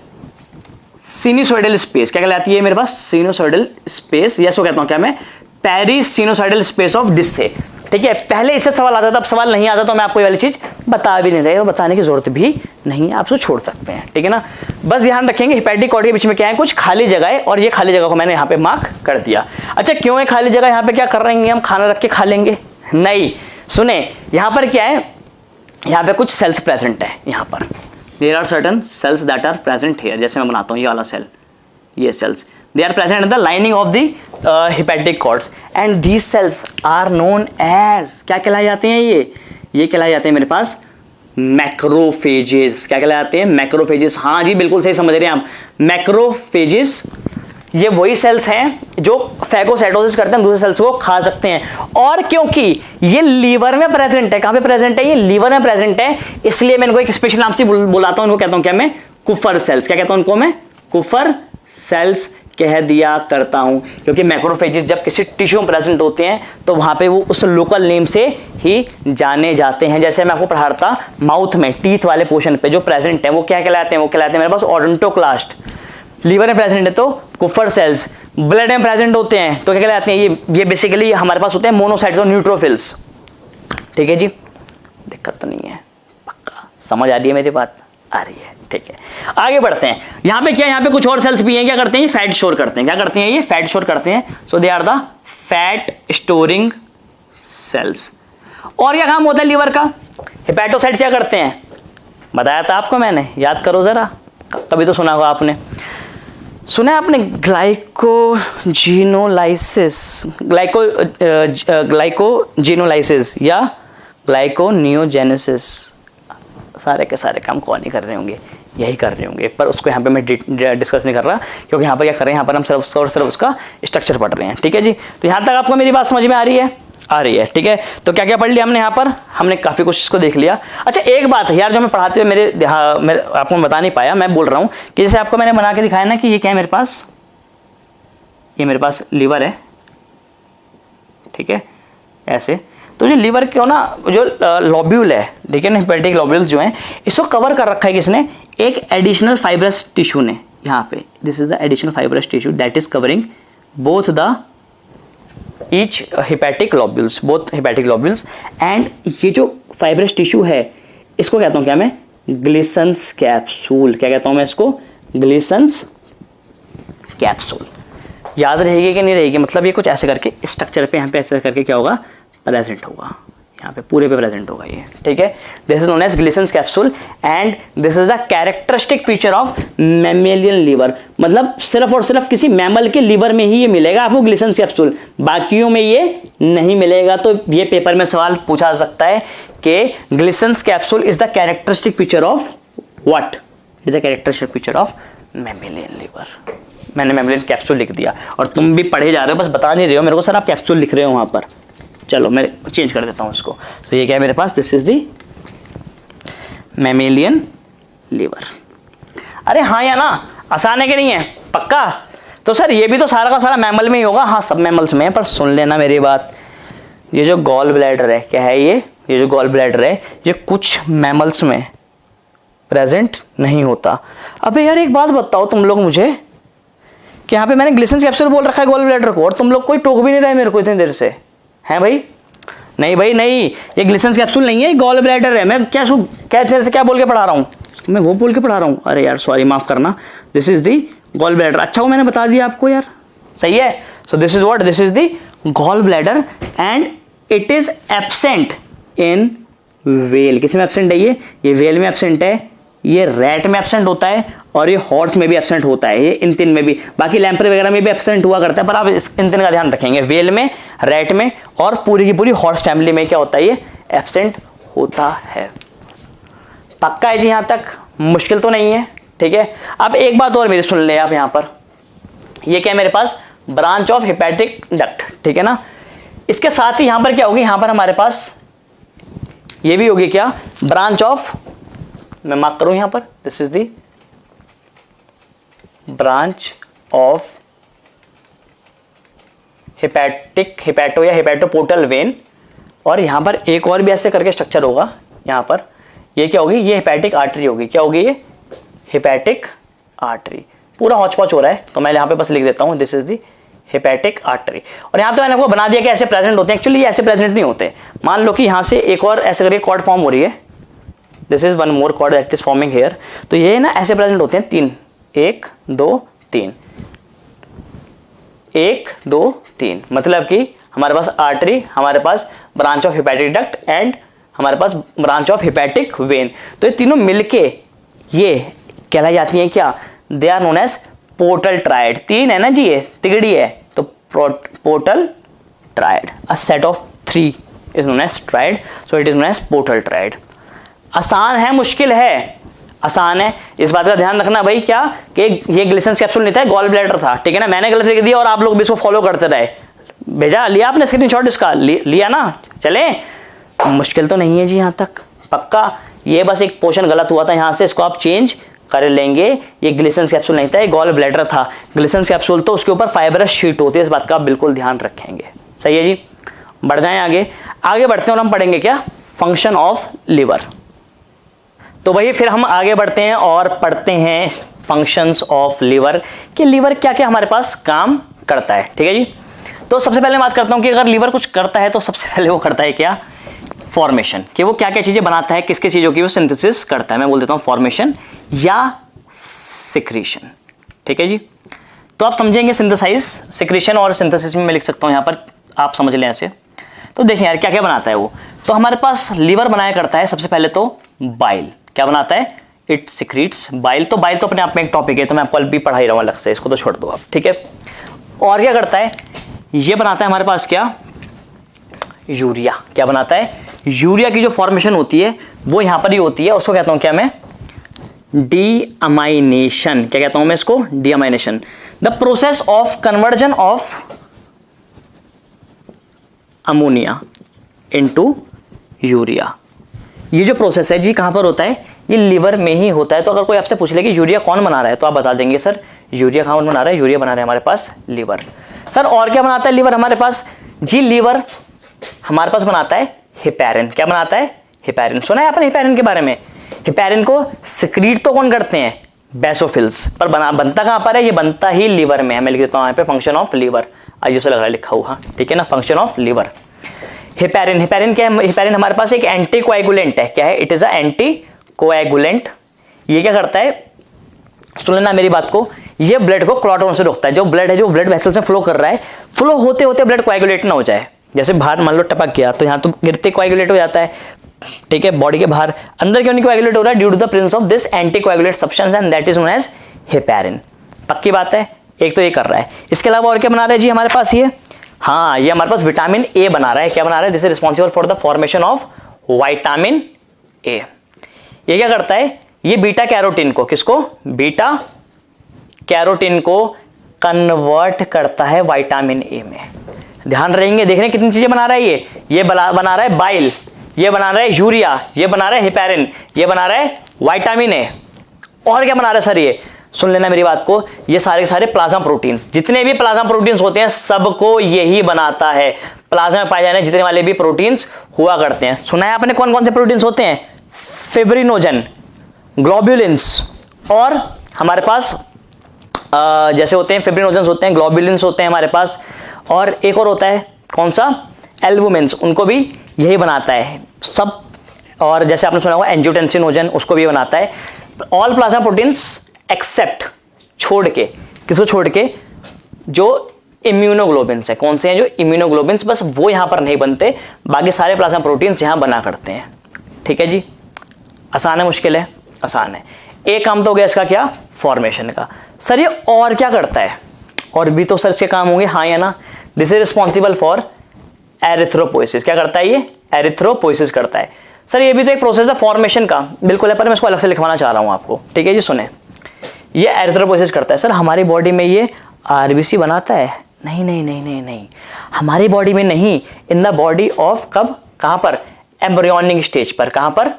sinusoidal space. क्या कहलाती है मेरे पास, सिनुसॉइडल स्पेस, या सो कहता हूँ क्या मैं, पेरिसिनुसॉइडल स्पेस ऑफ डिस्क से, ठीक है। पहले इससे सवाल आता था, अब सवाल नहीं आता तो मैं आपको ये वाली चीज बता भी नहीं रहे और बताने की जरूरत भी नहीं है, आप उसको छोड़ सकते हैं, ठीक है ना। बस ध्यान रखेंगे हेपेटिक कॉर्ड के बीच में क्या है, कुछ खाली जगह है, और ये खाली जगह को मैंने यहाँ पे मार्क कर दिया। अच्छा क्यों है खाली जगह, यहाँ पे क्या कर रहे हैं हम, खाना रख के खा लेंगे, नहीं। सुने यहाँ पर क्या है, यहाँ पे कुछ सेल्स प्रेजेंट है, यहाँ पर there are certain cells that are present here. जैसे मैं बनाता हूँ ये वाला सेल, ये cells they are present in the lining of the hepatic cords and these cells are known as, क्या कहलाए जाते हैं ये कहलाए जाते हैं मेरे पास मैक्रोफेजेस। क्या कहलाए जाते हैं, मैक्रोफेजेस। हाँ जी बिल्कुल सही समझ रहे हैं आप, मैक्रोफेजेस ये वही सेल्स हैं जो फैगोसाइटोसिस करते हैं, दूसरे सेल्स को खा सकते हैं। और क्योंकि ये लीवर में प्रेजेंट है, कहाँ पे प्रेजेंट है, ये लीवर में प्रेजेंट है, इसलिए मैं इनको एक स्पेशल नाम से बुलाता हूँ, इनको कहता हूँ क्या मैं, कुफर सेल्स। क्या कहता हूँ उनको मैं, कुफर सेल्स कह दिया करता हूं, क्योंकि मैक्रोफेजेस जब किसी टिश्यू में प्रेजेंट होते हैं तो वहां पे वो उस लोकल नेम से ही जाने जाते हैं। जैसे मैं आपको पढ़ा रहा था, माउथ में टीथ वाले पोर्शन पे जो प्रेजेंट है वो क्या कहलाते हैं, वो कहलाते हैं मेरे पास ओडोंटोक्लास्ट। लीवर में प्रेजेंट है तो कुफर सेल्स, ब्लड में प्रेजेंट होते हैं तो क्या कहलाते हैं, ये बेसिकली हमारे पास होते हैं मोनोसाइट्स और न्यूट्रोफिल्स, ठीक है जी। दिक्कत तो नहीं है, पक्का समझ आ रही है मेरी बात, आ रही है, ठीक है। आगे बढ़ते हैं, यहां पे क्या, यहां पे कुछ और सेल्स भी हैं, क्या करते हैं, फैट स्टोर करते हैं। क्या करते हैं, ये फैट स्टोर करते हैं, so they are the fat storing cells. और क्या काम होता है लीवर का, हेपेटोसाइट्स क्या करते हैं, बताया था आपको मैंने, याद करो जरा, कभी तो सुना होगा आपने, सुना है आपने, ग्लाइकोजीनोलाइसिस या ग्लाइकोनियोजेनेसिस। सारे के सारे काम कौन नहीं कर रहे होंगे, यही कर रहे होंगे, पर उसको यहाँ पे मैं डिस्कस नहीं कर रहा, क्योंकि यहाँ पर क्या कर रहे हैं, यहाँ पर हम सिर्फ उसका स्ट्रक्चर पढ़ रहे हैं, ठीक है जी। तो यहाँ तक आपको मेरी बात समझ में आ रही है, आ रही है, ठीक है। तो क्या क्या पढ़ लिया हमने यहाँ पर, हमने काफ़ी कुछ इसको देख लिया। अच्छा एक बात है यार, जो मैं पढ़ाते हुए मेरे आपको बता नहीं पाया, मैं बोल रहा हूँ कि जैसे आपको मैंने बना के दिखाया ना कि ये क्या है मेरे पास, ये मेरे पास लीवर है, ठीक है, ऐसे। तो जो लीवर क्यों ना, जो लॉब्यूल है, ठीक है ना, हेपेटिक लॉब्यूल्स जो हैं, इसको कवर कर रखा है किसने, एक एडिशनल फाइब्रस टिश्यू ने, यहाँ पे this is the additional fibrous tissue that is covering both the each hepatic lobules, both hepatic lobules. And ये जो फाइब्रस टिश्यू है इसको कहता हूँ क्या मैं, ग्लिसन्स कैप्सूल। क्या कहता हूँ मैं इसको, ग्लिसन्स कैप्सूल। याद रहेगी कि नहीं रहेगी, मतलब ये कुछ ऐसे करके स्ट्रक्चर पे, यहाँ पे ऐसे करके क्या होगा, प्रेजेंट होगा, यहाँ पे पूरे पे प्रेजेंट होगा ये, ठीक है। This is known as Glisson's capsule and this is the characteristic feature of mammalian liver. मतलब सिर्फ और सिर्फ किसी मैमल के लीवर में ही ये मिलेगा आपको ग्लिसन्स कैप्सूल, बाकियों में ये नहीं मिलेगा। तो ये पेपर में सवाल पूछा जा सकता है कि Glisson's capsule is the characteristic feature of what, is the characteristic feature of mammalian liver. मैंने मैमेलियन कैप्सूल लिख दिया और तुम भी पढ़े जा रहे हो, बस बता नहीं रहे हो मेरे को सर आप कैप्सूल लिख रहे हो वहां पर। चलो मैं चेंज कर देता हूं इसको। तो ये क्या है मेरे पास, this is the mammalian liver. अरे हाँ या ना, आसान है कि नहीं है, पक्का। तो सर ये भी तो सारा का सारा मैमल में ही होगा, हाँ सब मैमल्स में है, पर सुन लेना मेरी बात, ये जो गॉल ब्लैडर है, क्या है ये जो गॉल ब्लैडर है, ये कुछ मैमल्स में प्रेजेंट नहीं होता। अबे यार एक बात बताओ तुम लोग मुझे, कि यहाँ पे मैंने ग्लिसन्स कैप्सूल बोल रखा है गॉल ब्लैडर को, और तुम लोग कोई टोक भी नहीं रहे मेरे को इतनी देर से, हैं भाई? नहीं भाई नहीं, ये ग्लिसन्स कैप्सूल नहीं है, ये गॉल ब्लैडर है। मैं क्या से क्या बोल के पढ़ा रहा हूँ, मैं वो बोल के पढ़ा रहा हूँ, अरे यार सॉरी माफ करना, this is the gall bladder. अच्छा वो मैंने बता दिया आपको यार, सही है। So this is what, this is the gall bladder and it is absent in whale. किस में एब्सेंट है ये वेल में एब्सेंट है, ये रैट में एब्सेंट होता है, और ये हॉर्स में भी एब्सेंट होता है, ये इन तीन में भी, बाकी लैम्प्रे वगैरह में भी एब्सेंट हुआ करता है, पर आप इन तीन का ध्यान रखेंगे, वेल में, रैट में और पूरी की पूरी हॉर्स फैमिली में क्या होता है, ये एब्सेंट होता है। पक्का है जी, यहां तक मुश्किल तो नहीं है, ठीक है। अब एक बात और मेरी सुन ले आप यहां पर, ये क्या है मेरे पास, ब्रांच ऑफ हेपेटिक डक्ट, ठीक है ना। इसके साथ ही यहां पर क्या होगी, यहां पर हमारे पास ये भी होगी क्या, ब्रांच ऑफ, मैं मार्क करूं यहां पर, this is the branch of hepato या हेपेटोपोर्टल वेन। और यहां पर एक और भी ऐसे करके स्ट्रक्चर होगा यहां पर, ये क्या होगी, ये हेपेटिक आर्टरी होगी। क्या होगी ये, हेपेटिक आर्टरी। पूरा हौच पौच हो रहा है तो मैं यहां पे बस लिख देता हूं, this is the hepatic artery. और यहां तो मैंने आपको बना दिया कि ऐसे प्रेजेंट होते हैं, एक्चुअली ये ऐसे प्रेजेंट नहीं होते। मान लो कि यहां से एक और ऐसे करके कॉर्ड फॉर्म हो रही है, this is one more cord that is forming here. तो ये ना ऐसे प्रेजेंट होते हैं, 3 1 2 3 1 2 3, मतलब कि हमारे पास आर्टरी, हमारे पास branch of hepatic duct and हमारे पास ब्रांच ऑफ हेपेटिक वेन। तो ये तीनों मिलके ये कहलाई जाती है क्या, they are known as portal triad. 3 है ना जी, ये तिगड़ी है तो portal triad. A set of 3 is known as triad, so it is known as portal triad. आसान है मुश्किल है, आसान है, इस बात का ध्यान रखना भाई क्या, कि ये ग्लिसन्स कैप्सूल नहीं था, गॉल ब्लैडर था, ठीक है ना। मैंने गलत लिख दिया और आप लोग भी इसको फॉलो करते रहे। भेजा, लिया आपने स्क्रीनशॉट इसका, लिया ना, चले, मुश्किल तो नहीं है जी यहां तक, पक्का। ये बस एक पोर्शन गलत हुआ था यहां से, इसको आप चेंज कर लेंगे। ये ग्लिसन्स कैप्सूल नहीं था, ये गॉल ब्लैडर था। ग्लिसन्स कैप्सूल तो उसके ऊपर फाइबरस शीट होती है, इस बात का आप बिल्कुल ध्यान रखेंगे। सही है जी, बढ़ जाएं आगे। आगे बढ़ते हैं और हम पढ़ेंगे क्या, फंक्शन ऑफ लिवर। तो भाई फिर हम आगे बढ़ते हैं और पढ़ते हैं फंक्शंस ऑफ लिवर, कि लिवर क्या क्या हमारे पास काम करता है, ठीक है जी। तो सबसे पहले बात करता हूं कि अगर लिवर कुछ करता है तो सबसे पहले वो करता है क्या, फॉर्मेशन, कि वो क्या क्या चीजें बनाता है, किस किस चीजों की वो सिंथेसिस करता है। मैं बोल देता हूं फॉर्मेशन या सिक्रीशन, ठीक है जी। तो आप समझेंगे सिंथेसाइज, सिक्रीशन और सिंथेसिस में मैं लिख सकता हूं यहां पर, आप समझ लें ऐसे। तो देखिए यार क्या क्या बनाता है वो, तो हमारे पास लिवर बनाया करता है सबसे पहले तो बाइल। क्या बनाता है, इट सिक्रीट्स बाइल। तो बाइल तो अपने आप में एक टॉपिक है, तो मैं आपको कल भी पढ़ा ही रहा हूं अलग से, इसको तो छोड़ दो आप, ठीक है। और क्या करता है, ये बनाता है हमारे पास क्या, यूरिया। क्या बनाता है, यूरिया की जो फॉर्मेशन होती है वो यहां पर ही होती है, उसको कहता हूं क्या मैं, डीअमाइनेशन। क्या कहता हूं मैं इसको, deamination. The process of conversion of ammonia into urea. ये जो प्रोसेस है जी कहां पर होता है, ये लिवर में ही होता है। तो अगर कोई आपसे पूछ ले कि यूरिया कौन बना रहा है, तो आप बता देंगे सर यूरिया कौन बना रहा है, यूरिया बना रहा है हमारे पास लिवर। सर और क्या बनाता है लिवर हमारे पास, जी लिवर हमारे पास बनाता है हेपेरिन। क्या बनाता है, हेपेरिन। सुना है आपने हेपेरिन के बारे में। हेपेरिन को सिक्रीट तो कौन करते हैं, बेसोफिल्स, पर बनता कहां पर है, ये बनता ही लिवर में है। मैं लिख देता हूं यहां पे फंक्शन ऑफ लिवर, अजीब से लग रहा है लिखा हुआ, ठीक है ना, function of liver. Heparin, heparin क्या है, हेपेरिन हमारे पास एक एंटी कोएगुलेंट है। क्या है, it is a anti coagulant. ये क्या करता है, सुन लेना मेरी बात को, ये ब्लड को क्लॉट होने से रोकता है। जो ब्लड है, जो ब्लड वेसल से फ्लो कर रहा है, फ्लो होते होते ब्लड कोएगुलेट ना हो जाए। जैसे बाहर मान लो टपक गया तो यहां तो गिरते कोएगुलेट हो जाता है, ठीक है, बॉडी के बाहर। अंदर क्यों नहीं कोएगुलेट हो रहा है, due to the presence of this anti coagulate substance and that is known as heparin. पक्की बात है, एक तो ये कर रहा है। इसके अलावा और क्या बना रहा है जी हमारे पास, ये हाँ, ये हमारे पास विटामिन ए बना रहा है। क्या बना रहा है, this is responsible for the formation of vitamin A. ये क्या करता है, ये बीटा कैरोटीन को, किसको, बीटा कैरोटीन को कन्वर्ट करता है विटामिन ए में। ध्यान रहेंगे, देख रहे हैं कितनी चीजें बना रहा है ये बना रहा है बाइल, ये बना रहा है यूरिया, ये बना रहा है हेपेरिन, ये बना रहा है विटामिन ए। और क्या बना रहा है सर, ये सुन लेना मेरी बात को, ये सारे के सारे प्लाज्मा प्रोटीन्स, जितने भी प्लाज्मा प्रोटीन्स होते हैं सबको यही बनाता है। प्लाज्मा में पाए जाने जितने वाले भी प्रोटीन्स हुआ करते हैं, सुना है आपने कौन कौन से प्रोटीन्स होते हैं, फिब्रिनोजन, ग्लोब्युलिन्स, और हमारे पास जैसे होते हैं फिब्रिनोजन होते हैं, ग्लोब्युलिन्स होते हैं हमारे पास, और एक और होता है कौन सा, एल्बुमिन्स, उनको भी यही बनाता है सब। और जैसे आपने सुना होगा एंजियोटेंसिनोजन, उसको भी बनाता है। ऑल प्लाज्मा प्रोटीन्स एक्सेप्ट, छोड़ के, किसको छोड़ के, जो इम्यूनोग्लोबिन्स है। कौन से हैं, जो इम्यूनोग्लोबिन्स, बस वो यहां पर नहीं बनते, बाकी सारे प्लाज्मा प्रोटीन्स यहां बना करते हैं। ठीक है जी, आसान है मुश्किल है, आसान है। एक काम तो हो गया इसका क्या, फॉर्मेशन का। सर ये और क्या करता है, और भी तो सर इसके काम होंगे, हाँ या ना। This is responsible for erythropoiesis. क्या करता है ये, एरिथ्रोपोइसिस करता है। सर ये भी तो एक प्रोसेस है फॉर्मेशन का, बिल्कुल है, पर मैं इसको अलग से लिखवाना चाह रहा हूं आपको। ठीक है जी, सुने, ये एरिथ्रोपोइसिस करता है। सर हमारी बॉडी में ये आरबीसी बनाता है? नहीं नहीं नहीं नहीं नहीं, हमारी बॉडी में नहीं, इन द बॉडी ऑफ, कब, कहां पर, एम्ब्रियोनिक स्टेज पर। कहां पर?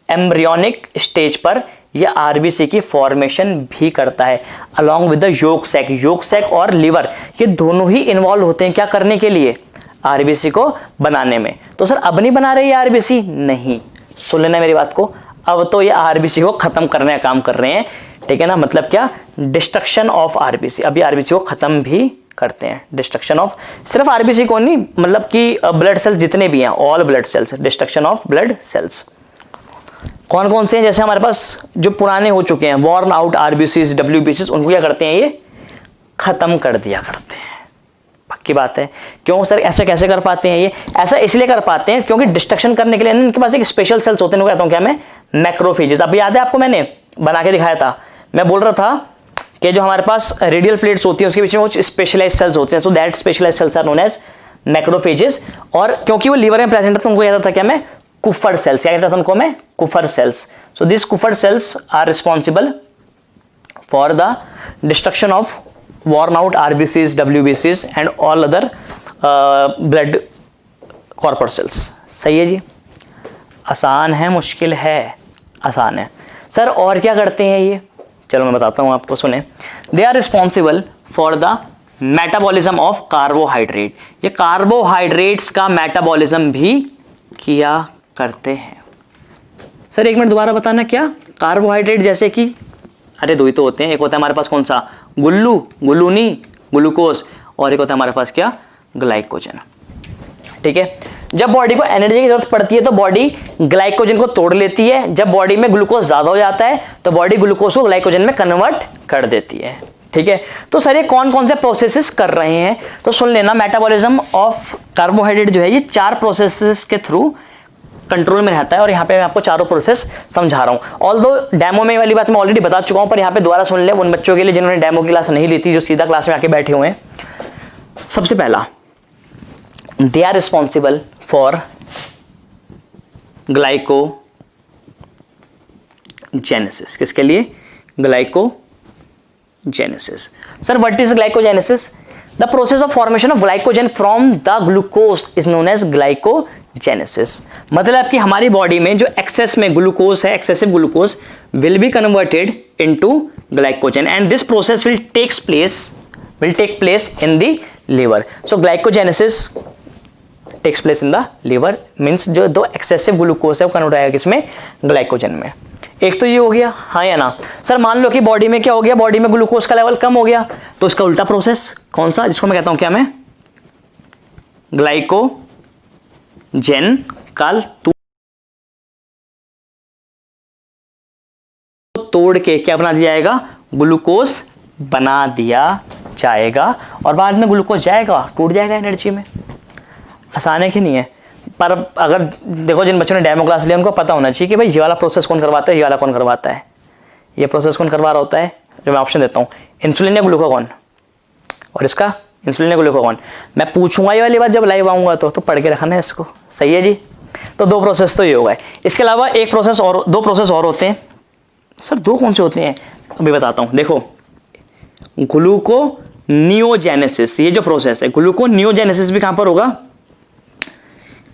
एम्ब्रियोनिक स्टेज पर ये आरबीसी की फॉर्मेशन भी करता है along with the yolk sac. Yolk sac और लिवर ये दोनों ही इन्वॉल्व होते हैं क्या करने के लिए? आरबीसी को बनाने में। तो सर अब नहीं बना रही है आरबीसी? नहीं, सुन लेना मेरी बात को, अब तो ये आरबीसी को खत्म करने का काम कर रहे हैं, ठीक है ना। मतलब क्या? Destruction of RBC. अभी आरबीसी को खत्म भी करते हैं, डिस्ट्रक्शन ऑफ, सिर्फ आरबीसी को नहीं, मतलब कि ब्लड सेल्स जितने भी हैं, all blood cells, destruction of blood cells. कौन कौन से हैं? जैसे हमारे पास जो पुराने हो चुके हैं, वॉर्न आउट आरबीसीज, डब्ल्यूबीसीज, उनको क्या करते हैं? ये खत्म कर दिया करते हैं। पक्की बात है। क्यों सर ऐसा कैसे कर पाते हैं? ये ऐसा इसलिए कर पाते हैं क्योंकि डिस्ट्रक्शन करने के लिए इनके पास एक स्पेशल सेल्स होते हैं, कहता हूं क्या मैं? मैक्रोफेजेस। अब याद है आपको, मैंने बना के दिखाया था, मैं बोल रहा था कि जो हमारे पास रेडियल प्लेट्स होती हैं उसके बीच में कुछ स्पेशलाइज्ड सेल्स होते हैं, so that specialised cells are known as macrophages. और क्योंकि वो लीवर में प्रेजेंट है तो उनको कहता था क्या मैं? Kupffer sales. क्या कहता था उनको मैं? Kupffer cells. So this Kupffer cells are responsible for the destruction of worn out RBCs, WBCs and all other blood corpuscles। सही है जी, आसान है मुश्किल है? आसान है। सर और क्या करते हैं ये? चलो मैं बताता हूं आपको, सुने। They are responsible for the metabolism of carbohydrate. ये कार्बोहाइड्रेट्स का मेटाबॉलिज्म भी किया करते हैं। सर एक मिनट दोबारा बताना, क्या? कार्बोहाइड्रेट जैसे कि, अरे दो ही तो होते हैं, एक होता है हमारे पास कौन सा? गुल्लू, गुल्लूनी, ग्लूकोज, और एक होता है हमारे पास क्या? ग्लाइकोजन। ठीक है, जब बॉडी को एनर्जी की जरूरत पड़ती है तो बॉडी ग्लाइकोजन को तोड़ लेती है। जब बॉडी में ग्लूकोज ज्यादा हो जाता है तो बॉडी ग्लूकोज को ग्लाइकोजन में कन्वर्ट कर देती है। ठीक है, तो सर ये कौन कौन से प्रोसेसेस कर रहे हैं? तो सुन लेना, मेटाबॉलिज्म ऑफ कार्बोहाइड्रेट जो है ये 4 प्रोसेसेस के थ्रू कंट्रोल में रहता है, और यहाँ पे मैं आपको चारों प्रोसेस समझा रहा हूँ। ऑल्दो डेमो में वाली बात मैं ऑलरेडी बता चुका हूँ, पर यहाँ पे दोबारा सुन ले उन बच्चों के लिए जिन्होंने डेमो की क्लास नहीं ली थी, जो सीधा क्लास में आके बैठे हुए हैं। सबसे पहला, they are responsible for glycogenesis. किसके लिए? Glycogenesis. Sir what is glycogenesis? The process of formation of glycogen from the glucose is known as glycogenesis. मतलब कि हमारी बॉडी में जो एक्सेस में ग्लूकोज है, excessive glucose will be converted into glycogen, and this process will take place in the liver. So glycogenesis takes place in the liver, means जो दो एक्सेसिव ग्लूकोज है वो कन्वर्ट आएगा किसमें? ग्लाइकोजन में। एक तो ये हो गया, हाँ या ना? सर मान लो कि बॉडी में क्या हो गया? बॉडी में ग्लूकोज का लेवल कम हो गया, तो इसका उल्टा प्रोसेस कौन सा? जिसको मैं कहता हूं क्या मैं? ग्लाइकोजन का तोड़ के क्या बना दिया जाएगा? ग्लूकोज बना दिया जाएगा, और बाद में ग्लूकोज जाएगा, टूट जाएगा एनर्जी में। आसान है कि नहीं है? पर अगर देखो, जिन बच्चों ने डेमो क्लास लिया उनको पता होना चाहिए कि भाई ये वाला प्रोसेस कौन करवाता है, ये वाला कौन करवाता है। ये प्रोसेस कौन करवा रहा होता है? जो मैं ऑप्शन देता हूँ, इंसुलिन या ग्लूकागॉन, और इसका इंसुलिन या ग्लूकागॉन। मैं पूछूंगा ये वाली बात जब लाइव आऊंगा, तो पढ़ के रखना है इसको। सही है जी? तो 2 प्रोसेस तो ये होगा। इसके अलावा एक प्रोसेस और, 2 प्रोसेस और होते हैं। सर 2 कौन से होते हैं? अभी बताता हूँ। देखो, ग्लूकोनियोजेनेसिस, ये जो प्रोसेस है, ग्लूकोनियोजेनेसिस भी कहां पर होगा?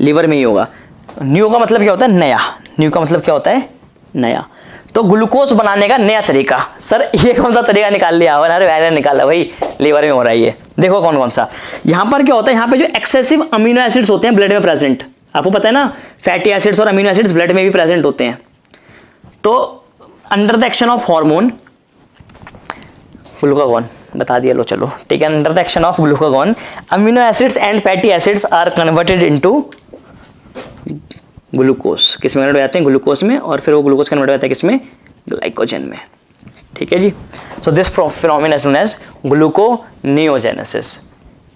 लीवर में ही होगा। न्यू का मतलब क्या होता है? नया। न्यू का मतलब क्या होता है? नया। तो ग्लूकोज बनाने का नया तरीका। सर ये कौन सा तरीका निकाल लिया? अरे वैसे निकाला भाई, लीवर में हो रहा है ये। देखो कौन कौन सा। यहां पर क्या होता है? यहां पे जो एक्सेसिव अमीनो एसिड्स होते हैं ब्लड में प्रेजेंट, आपको पता है ना, फैटी एसिड्स और अमीनो एसिड्स ब्लड में भी प्रेजेंट होते हैं। तो under the action of hormone glucagon, बता दिया लो, चलो ठीक है। Under the action of glucagon, amino acids and fatty acids are converted into glucose. किस में कन्वर्ट हो जाते हैं? ग्लूकोज में, और फिर वो ग्लूकोज कन्वर्ट हो जाता है किसमें? ग्लाइकोजन में। ठीक है जी। So this phenomena is known as gluconeogenesis.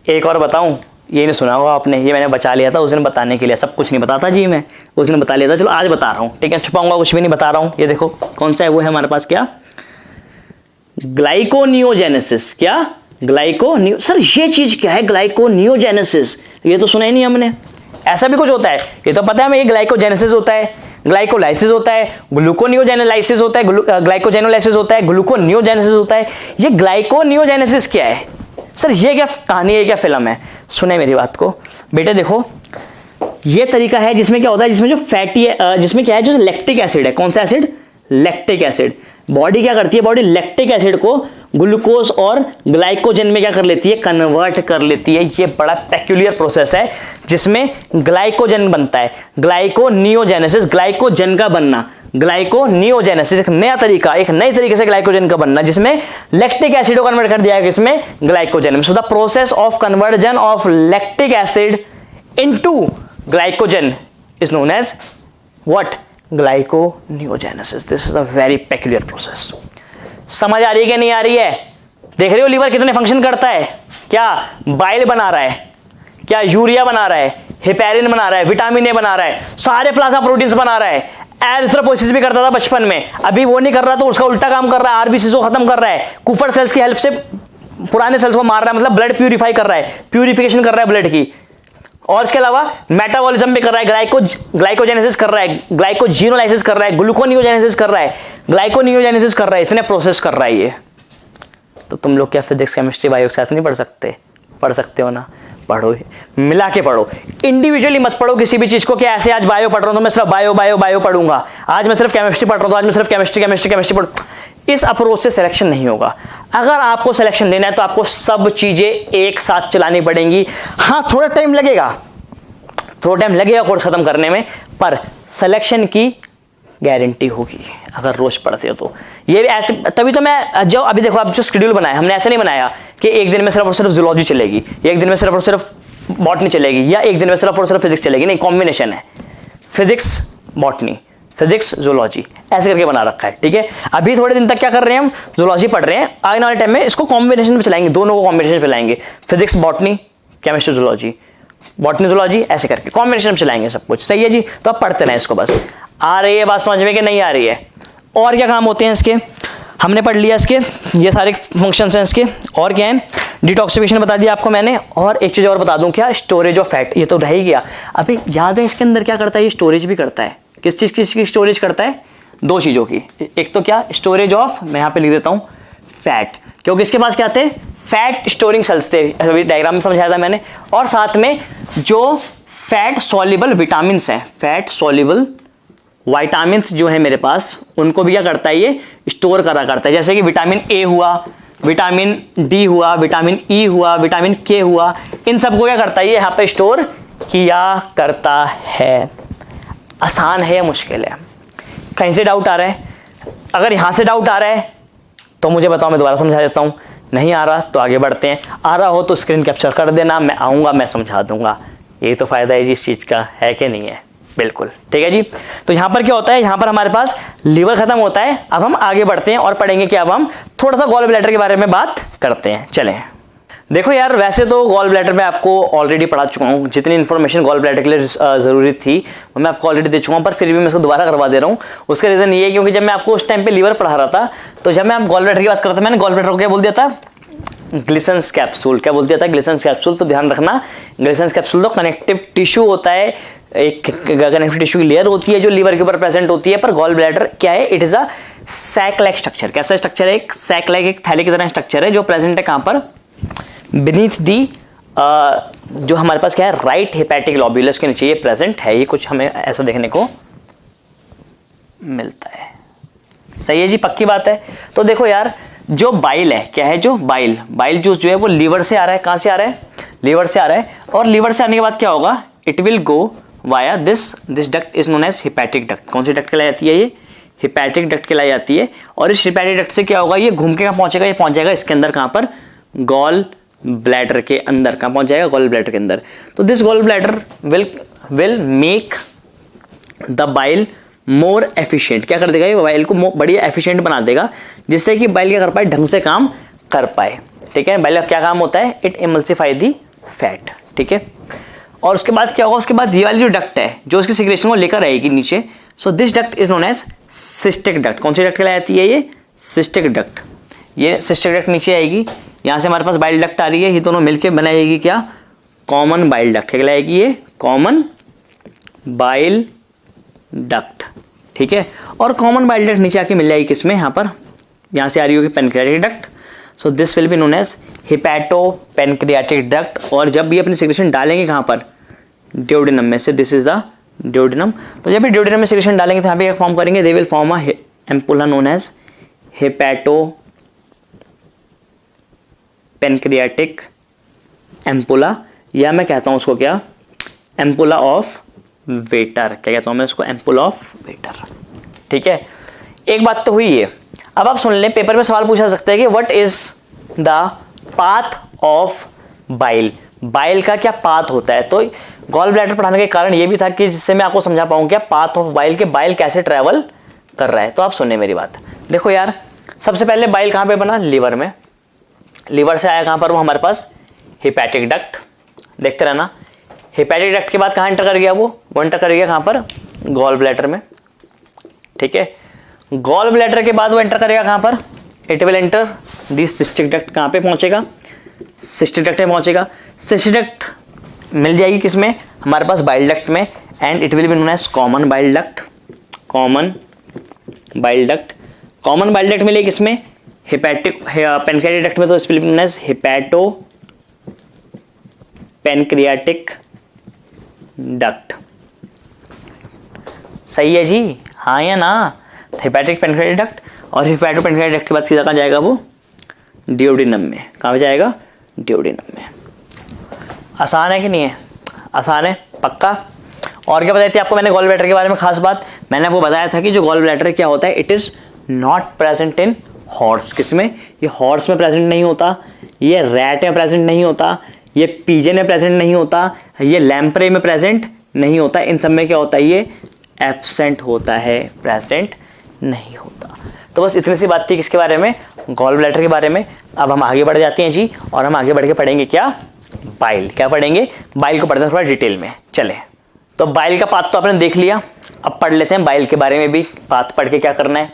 एक और बताऊं, ये नहीं सुना होगा आपने, ये मैंने बचा लिया था उस दिन बताने के लिए, सब कुछ नहीं बताता जी मैं, उस दिन बता लिया था, चलो आज बता रहा हूँ। ठीक है, छुपाऊंगा कुछ भी नहीं, बता रहा हूँ। ये देखो कौन सा है, वो है हमारे पास क्या? ग्लाइकोनियोजेनेसिस। क्या? ग्लाइकोनियो। सर ये चीज क्या है ग्लाइकोनियोजेनेसिस? ये तो सुना ही नहीं हमने। ऐसा भी कुछ होता है? ये तो पता है हमें, ये ग्लाइकोजेनेसिस होता है। ग्लाइकोलाइसिस होता है, ग्लूकोनियोजेनेलाइसिस होता है, ग्लाइकोजेनोलाइसिस होता है, ग्लूकोनियोजेनेसिस होता है। ये ग्लाइकोनियोजेनेसिस क्या है सर, ये क्या कहानी है, क्या फिल्म है? सुने मेरी बात को बेटे, देखो ये तरीका है जिसमें क्या होता है, जिसमें जो फैटी है, जिसमें क्या है, जो लैक्टिक एसिड है, कौन सा एसिड? Lactic acid. बॉडी क्या करती है, बॉडी लैक्टिक एसिड को ग्लूकोज और ग्लाइकोजन में क्या कर लेती है, कन्वर्ट कर लेती है। ये बड़ा पेक्यूलियर प्रोसेस है जिसमें ग्लाइकोजन बनता है, ग्लाइकोनियोजेनेसिस, ग्लाइकोजन का बनना, ग्लाइकोनियोजेनेसिस एक नया तरीका, एक नई तरीके से ग्लाइकोजन का बनना, जिसमें लैक्टिक एसिड को कन्वर्ट कर दिया है किसमें, ग्लाइकोजन में। So the process of conversion of lactic acid into glycogen is known as what, glyconeogenesis. This is a very peculiar process. समझ आ रही है कि नहीं आ रही है? देख रहे हो लीवर कितने फंक्शन करता है, क्या बाइल बना रहा है, क्या यूरिया बना रहा है, हेपेरिन बना रहा है, विटामिन ए बना रहा है, सारे प्लाज्मा प्रोटीन्स बना रहा है, एरिथ्रोपोइसिस भी करता था बचपन में, अभी वो नहीं कर रहा तो उसका उल्टा काम कर रहा है, आरबीसी को खत्म कर रहा है, कुफर सेल्स की हेल्प से पुराने सेल्स को मार रहा है, मतलब ब्लड प्यूरिफाई कर रहा है, प्यूरिफिकेशन कर रहा है ब्लड की। और इसके अलावा मेटाबॉलिज्म भी कर रहा है, ग्लाइकोजेनेसिस कर रहा है, ग्लाइकोजिनोलाइसिस कर रहा है, ग्लूकोनियोजेनेसिस कर रहा है, ग्लाइकोनियोजेनेसिस कर रहा है, इतने प्रोसेस कर रहा है ये। तो तुम लोग क्या फिजिक्स केमिस्ट्री बायो के साथ नहीं पढ़ सकते? पढ़ सकते हो ना, पढ़ो, मिला के पढ़ो, इंडिविजुअली मत पढ़ो किसी भी चीज को कि ऐसे आज बायो पढ़ रहा हूं तो मैं सिर्फ बायो पढ़ूंगा, आज मैं सिर्फ केमिस्ट्री पढ़ रहा हूं तो आज मैं सिर्फ केमिस्ट्री पढ़। इस अप्रोच से सिलेक्शन नहीं होगा। अगर आपको सिलेक्शन लेना है तो आपको सब चीजें एक साथ चलानी पड़ेंगी। हाँ थोड़ा टाइम लगेगा कोर्स खत्म करने में, पर सिलेक्शन की गारंटी होगी अगर रोज पढ़ते हो तो। ये ऐसे तभी तो मैं जो अभी देखो, अब जो शेड्यूल बनाया हमने ऐसे नहीं बनाया कि एक दिन में सिर्फ और सिर्फ जूलॉजी चलेगी, एक दिन में सिर्फ और सिर्फ बॉटनी चलेगी, या एक दिन में सिर्फ और सिर्फ फिजिक्स चलेगी। नहीं, कॉम्बिनेशन है, फिजिक्स बॉटनी, फिजिक्स जूलॉजी, ऐसे करके बना रखा है। ठीक है, अभी थोड़े दिन तक क्या कर रहे हैं, हम जूलॉजी पढ़ रहे हैं, आने वाले टाइम में इसको कॉम्बिनेशन में चलाएंगे, दोनों को कॉम्बिनेशन में चलाएंगे, physics botany, chemistry zoology, botany zoology, ऐसे करके कॉम्बिनेशन में चलाएंगे सब कुछ। सही है जी, तो आप पढ़ते रहें इसको। बस आ रही है बात समझ में कि नहीं आ रही है? और क्या काम होते हैं इसके, हमने पढ़ लिया इसके, ये सारे फंक्शंस हैं इसके। और क्या है, डिटॉक्सिफिकेशन बता दिया आपको मैंने। और एक चीज और बता दूं, क्या, स्टोरेज ऑफ फैट, ये तो रह ही गया। अभी याद है इसके अंदर क्या करता है, ये स्टोरेज भी करता है। किस चीज की स्टोरेज करता है? दो चीजों की। एक तो क्या, स्टोरेज ऑफ, मैं यहां पे लिख देता हूं फैट, क्योंकि इसके पास क्या थे, फैट स्टोरिंग सेल्स थे, अभी डायग्राम में समझाया था मैंने। और साथ में जो फैट सॉल्युबल विटामिन है, फैट सॉल्युबल विटामिन जो है मेरे पास, उनको भी क्या करता है, ये स्टोर करा करता है। जैसे कि विटामिन ए हुआ, विटामिन डी हुआ, विटामिन ई हुआ, विटामिन के हुआ, इन सबको क्या करता है, ये यहाँ पे स्टोर किया करता है। आसान है या मुश्किल है? कहीं से डाउट आ रहा है? अगर यहां से डाउट आ रहा है तो मुझे बताओ, मैं दोबारा समझा देता हूं। नहीं आ रहा तो आगे बढ़ते हैं। आ रहा हो तो स्क्रीन कैप्चर कर देना, मैं आऊंगा, मैं समझा दूंगा। यही तो फायदा है जी इस चीज का, है कि नहीं है? बिल्कुल ठीक है जी। तो यहां पर क्या होता है, यहां पर हमारे पास लीवर खत्म होता है। अब हम आगे बढ़ते हैं और पढ़ेंगे कि अब हम थोड़ा सा गॉल ब्लैडर के बारे में बात करते हैं। चलें, देखो यार, वैसे तो गॉल ब्लैडर में आपको ऑलरेडी पढ़ा चुका हूँ, जितनी इन्फॉर्मेशन गॉल ब्लैडर के लिए जरूरी थी वो मैं आपको ऑलरेडी दे चुका हूँ, पर फिर भी मैं इसको दोबारा करवा दे रहा हूँ। उसका रीजन ये है क्योंकि जब मैं आपको उस टाइम पे लीवर पढ़ा रहा था, तो जब मैं आप गॉल ब्लैडर की बात करता था, मैंने गॉल ब्लैडर को क्या बोल दिया था, ग्लिसन्स कैप्सूल। क्या बोल दिया था, ग्लिसन्स कैप्सूल। तो ध्यान रखना, ग्लिसन्स कैप्सूल तो कनेक्टिव टिश्यू होता है, एक कनेक्टिव टिश्यू की लेयर होती है जो लीवर के ऊपर प्रेजेंट होती है। पर गॉल ब्लैडर क्या है, it is a sac like structure. कैसा स्ट्रक्चर है, एक सैक लाइक, एक थैले की तरह स्ट्रक्चर है जो प्रेजेंट है कहां पर, बीनीथ दी, जो हमारे पास क्या है, राइट हेपेटिक लोब्यूलस के नीचे ये प्रेजेंट है। ये कुछ हमें ऐसा देखने को मिलता है। सही है जी, पक्की बात है। तो देखो यार, जो बाइल है, क्या है, जो बाइल जूस जो है वो लीवर से आ रहा है। कहां से आ रहा है, लीवर से आ रहा है। और लीवर से आने के बाद क्या होगा, it will go via this duct is known as hepatic duct. कौन सी डक्ट कहलाई जाती है, ये हेपेटिक डक्ट कहलाई जाती है। और इस हेपेटिक डक्ट से क्या होगा, ये घूम के कहां पहुंचेगा, ये पहुंच जाएगा इसके अंदर, कहां पर, गॉल ब्लैडर के अंदर। कहां पहुंच जाएगा, गॉल ब्लैडर के अंदर। तो this gall bladder will make the bile more efficient. क्या कर देगा, ये बाइल को बढ़िया एफिशिएंट बना देगा, जिससे कि बाइल क्या कर पाए, ढंग से काम कर पाए। ठीक है, बाइल का क्या काम होता है, इट इमल्सिफाई दी फैट। ठीक है, और उसके बाद क्या होगा, उसके बाद ये वाली जो डक्ट है जो उसकी सिक्रेशन को लेकर आएगी नीचे, so this duct is known as cystic duct. कौन सी डक्ट कहलाई जाती है, ये सिस्टिक डक्ट। ये सिस्टिक डक्ट नीचे आएगी, यहां से हमारे पास बाइल डक्ट आ रही है, ये दोनों मिलकर बनाएगी क्या, कॉमन बाइल डक्ट कहलाएगी, ये कॉमन बाइल डक्ट, ठीक है। और कॉमन बाइल डक्ट नीचे आके मिल जाएगी किसमें, यहाँ पर, यहाँ से आ रही होगी pancreatic duct. So this will be known as hepato pancreatic duct. और जब भी अपनी सिक्रेशन डालेंगे कहाँ पर, ड्यूडेनम में से, दिस इज द ड्यूडेनम। तो जब भी ड्यूडेनम में सिक्रेशन डालेंगे तो यहाँ पे फॉर्म करेंगे, they will form a ampulla known as hepato pancreatic ampulla, या मैं कहता हूँ उसको क्या, एम्पुला ऑफ वेटर। क्या कहता हूँ मैं उसको, एम्पुला ऑफ वेटर, ठीक है। एक बात तो हुई है। अब आप सुन लें, पेपर में सवाल पूछा सकता है कि what is the path of bile, bile का क्या पाथ होता है। तो गॉल ब्लैडर पढ़ाने के कारण ये भी था कि जिससे मैं आपको समझा पाऊँ क्या पाथ ऑफ बाइल के, बाइल कैसे ट्रैवल कर रहा है। तो आप सुनिए मेरी बात। देखो यार, सबसे पहले बाइल कहाँ पे बना, लीवर में। लीवर से आया कहाँ पर, वो हमारे पास हिपैटिक डक्ट, देखते रहना। हिपैटिक डक्ट के बाद कहाँ एंटर कर गया, वो एंटर कर गया कहाँ पर, गॉल ब्लैडर में, ठीक है। गॉल ब्लैडर के बाद वो एंटर करेगा कहाँ पर, it will enter the cystic duct. कहाँ पे पहुंचेगा, सिस्टिक डक्ट में पहुंचेगा। सिस्टिक डक्ट मिल जाएगी किसमें, हमारे पास बाइल डक्ट में, and it will be known as common bile duct. Common bile duct, common bile duct मिलेगी किसमें, हिपैटिक पेनक्रियाटिक डक्ट में, तो it will be known as hepato pancreatic duct. सही है जी, हाँ या ना। हिपैटिक पेनक्रियाटिक डक्ट, और हिपैटो पेनक्रियाटिक डक्ट के बाद सीधा कहाँ जाएगा, वो ड्यूडेनम में। कहाँ जाएगा, ड्यूडेनम में। आसान है कि नहीं है, आसान है पक्का। और क्या बताई थी आपको मैंने गॉल ब्लैडर के बारे में खास बात, मैंने आपको बताया था कि जो गॉल ब्लैडर क्या होता है, it is not present in horse. किसमें, ये हॉर्स में प्रेजेंट नहीं होता, ये रैट में प्रेजेंट नहीं होता, ये पीजन में प्रेजेंट नहीं होता, ये लैम्प्रे में प्रेजेंट नहीं होता। इन सब में क्या होता है, ये एब्सेंट होता है, प्रेजेंट नहीं होता। तो बस इतनी सी बात थी किसके बारे में, गॉल ब्लैडर के बारे में। अब हम आगे बढ़ जाते हैं जी, और हम आगे बढ़ के पढ़ेंगे क्या, बाइल। क्या पढ़ेंगे, बाइल को पढ़ते हैं थोड़ा डिटेल में। चले, तो बाइल का पाथ तो आपने देख लिया, अब पढ़ लेते हैं बाइल के बारे में भी। पाथ पढ़ के क्या करना है,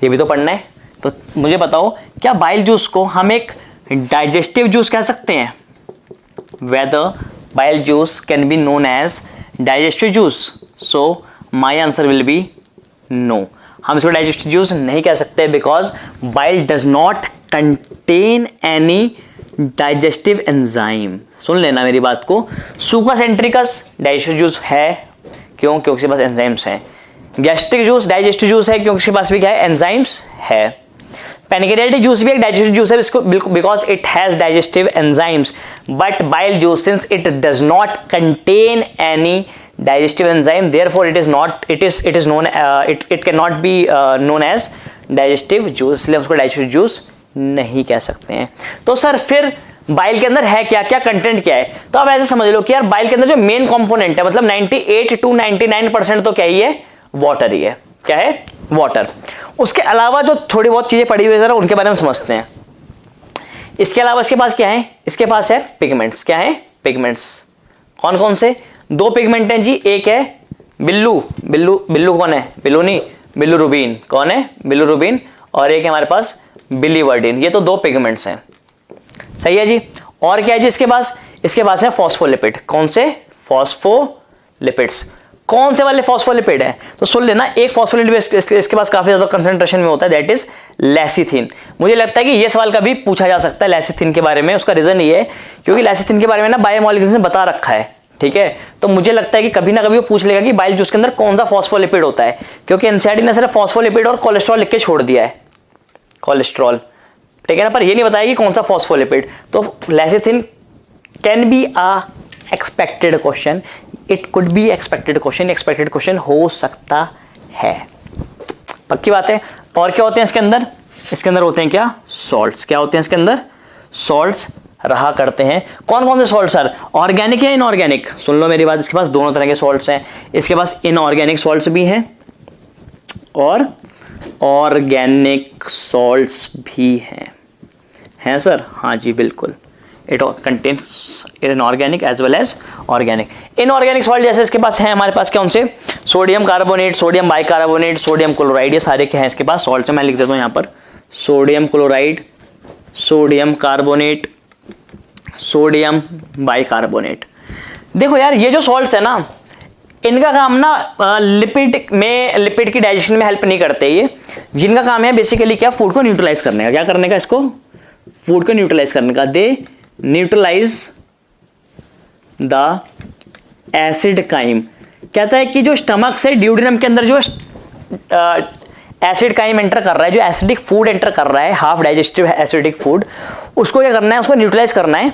ये भी तो पढ़ना है। तो मुझे बताओ, क्या बाइल जूस को हम एक डाइजेस्टिव जूस कह सकते हैं, whether bile juice can be known as digestive juice? So my answer will be no. हम इसको digestive juice नहीं कह सकते because bile does not contain any digestive enzyme. सुन लेना मेरी बात को, सुका सेंट्रिकस डाइजेस्टिव जूस है, क्यों, क्योंकि उसके पास एंजाइम्स हैं। गैस्ट्रिक जूस डाइजेस्टिव जूस है, क्योंकि उसके पास भी क्या है, एंजाइम्स है। पेनक्रियाटिक जूस भी एक डाइजेस्टिव जूस है इसको, because it has digestive enzymes. But bile juice, since it does not contain any digestive enzyme, therefore it is known, it cannot be known as digestive juice, इसलिए उसको digestive juice नहीं कह सकते हैं। तो सर फिर बाइल के अंदर है क्या, क्या कंटेंट क्या है। तो आप ऐसे समझ लो कि यार बाइल के अंदर जो मेन कंपोनेंट है, मतलब 98 to 99% तो क्या ही है, वाटर ही है। क्या है, वाटर। उसके अलावा जो थोड़ी बहुत चीजें पड़ी हुई है, जरा उनके बारे में समझते हैं। इसके अलावा इसके पास क्या है, इसके पास है पिगमेंट्स। क्या है, पिगमेंट्स। कौन कौन से, दो पिगमेंट हैं जी, एक है बिल्लू, बिल्लू कौन है, बिल्लू नहीं, बिल्यूरुबिन। कौन है, बिल्यूरुबिन। और एक है हमारे पास बिलीवर्डिन। ये तो दो पिगमेंट्स हैं, सही है जी। और क्या है जी इसके पास, इसके पास है फॉस्फोलिपिड। कौन से, फॉस्फोलिपिड्स। कौन से वाले फॉस्फोलिपिड है, तो सुन लेना, एक फॉस्फोलिपिड इसके पास काफी ज्यादा कंसंट्रेशन में होता है, दैट इज लेसिथिन। मुझे लगता है कि ये सवाल कभी पूछा जा सकता है लेसिथिन के बारे में। उसका रीजन ये है क्योंकि लेसिथिन के बारे में ना बायोमॉलिक्यूल्स ने बता रखा है, ठीक है। तो मुझे लगता है कि कभी ना कभी वो पूछ लेगा कि बाइल जूस के अंदर कौन सा फॉस्फोलिपिड होता है, क्योंकि एनसीईआरटी ने सिर्फ फॉस्फोलिपिड और कोलेस्ट्रॉल लिख के छोड़ दिया है, कोलेस्ट्रॉल, ठीक है ना, पर ये नहीं बताया कि कौन सा फॉस्फोलिपिड। तो lecithin can be a expected question, it could be expected question, expected question हो सकता है, पक्की बात है। और क्या होते हैं इसके अंदर, इसके अंदर होते हैं क्या, सॉल्ट्स। क्या होते हैं इसके अंदर, सॉल्ट्स रहा करते हैं। कौन कौन से सॉल्ट सर, ऑर्गेनिक या इनऑर्गेनिक। सुन लो मेरी बात, इसके पास दोनों तरह के सॉल्ट्स हैं। इसके पास इनऑर्गेनिक सॉल्ट्स भी हैं और ऑर्गेनिक सॉल्ट्स भी हैं सर, हाँ जी बिल्कुल। It contains inorganic as well as organic. Inorganic salt जैसे इसके पास है हमारे पास कौन से, sodium carbonate, sodium bicarbonate, sodium chloride, ये सारे के हैं इसके पास सॉल्ट्स। मैं लिख देता हूँ यहाँ पर, sodium chloride, sodium carbonate, sodium bicarbonate. देखो यार ये जो सॉल्ट्स है ना, इनका काम ना लिपिड की डाइजेशन में हेल्प नहीं करते ये। जिनका काम है बेसिकली क्या, फूड को न्यूट्रलाइज करने का। क्या करने का, इसको फूड को न्यूट्रलाइज करने का। दे न्यूट्रलाइज द एसिड काइम। कहता है कि जो स्टमक से ड्यूडेनम के अंदर जो एसिड काइम एंटर कर रहा है, जो एसिडिक फूड एंटर कर रहा है, हाफ डाइजेस्टिव एसिडिक फूड, उसको क्या करना है, उसको न्यूट्रलाइज करना है।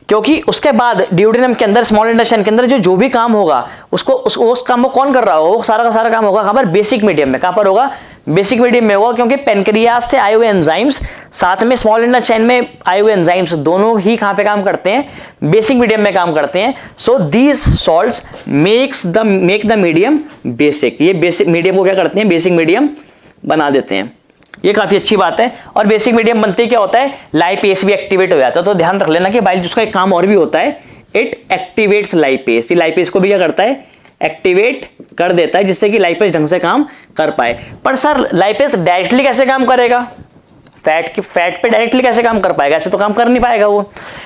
क्योंकि उसके बाद ड्यूडेनम के अंदर, स्मॉल इंटेस्टाइन के अंदर जो भी काम होगा उसको उस काम को कौन कर रहा हो, सारा का सारा काम होगा कहां पर, बेसिक मीडियम में। कहां पर होगा, बेसिक मीडियम में होगा। क्योंकि पेनक्रियास से आए हुए एंजाइम्स साथ में स्मॉल इंटेस्टाइन में आए हुए एंजाइम्स दोनों ही कहां पे काम करते हैं, बेसिक मीडियम में काम करते हैं। So these salts make the medium basic. ये बेसिक मीडियम को क्या करते हैं, बेसिक मीडियम बना देते हैं। ये काफी अच्छी बात है। और बेसिक मीडियम बनते ही क्या होता है, लाइपेस भी एक्टिवेट हो जाता है। तो ध्यान रख लेना कि बाइल जूस का एक काम और भी होता है, इट एक्टिवेट्स लाइपेस। ये लाइपेस को भी क्या करता है, एक्टिवेट कर देता है, जिससे कि लाइपेस ढंग से काम कर पाए। पर सर लाइपेस डायरेक्टली कैसे काम करेगा, फैट पे डायरेक्टली कैसे काम कर पाएगा, ऐसे तो काम कर नहीं पाएगा वो।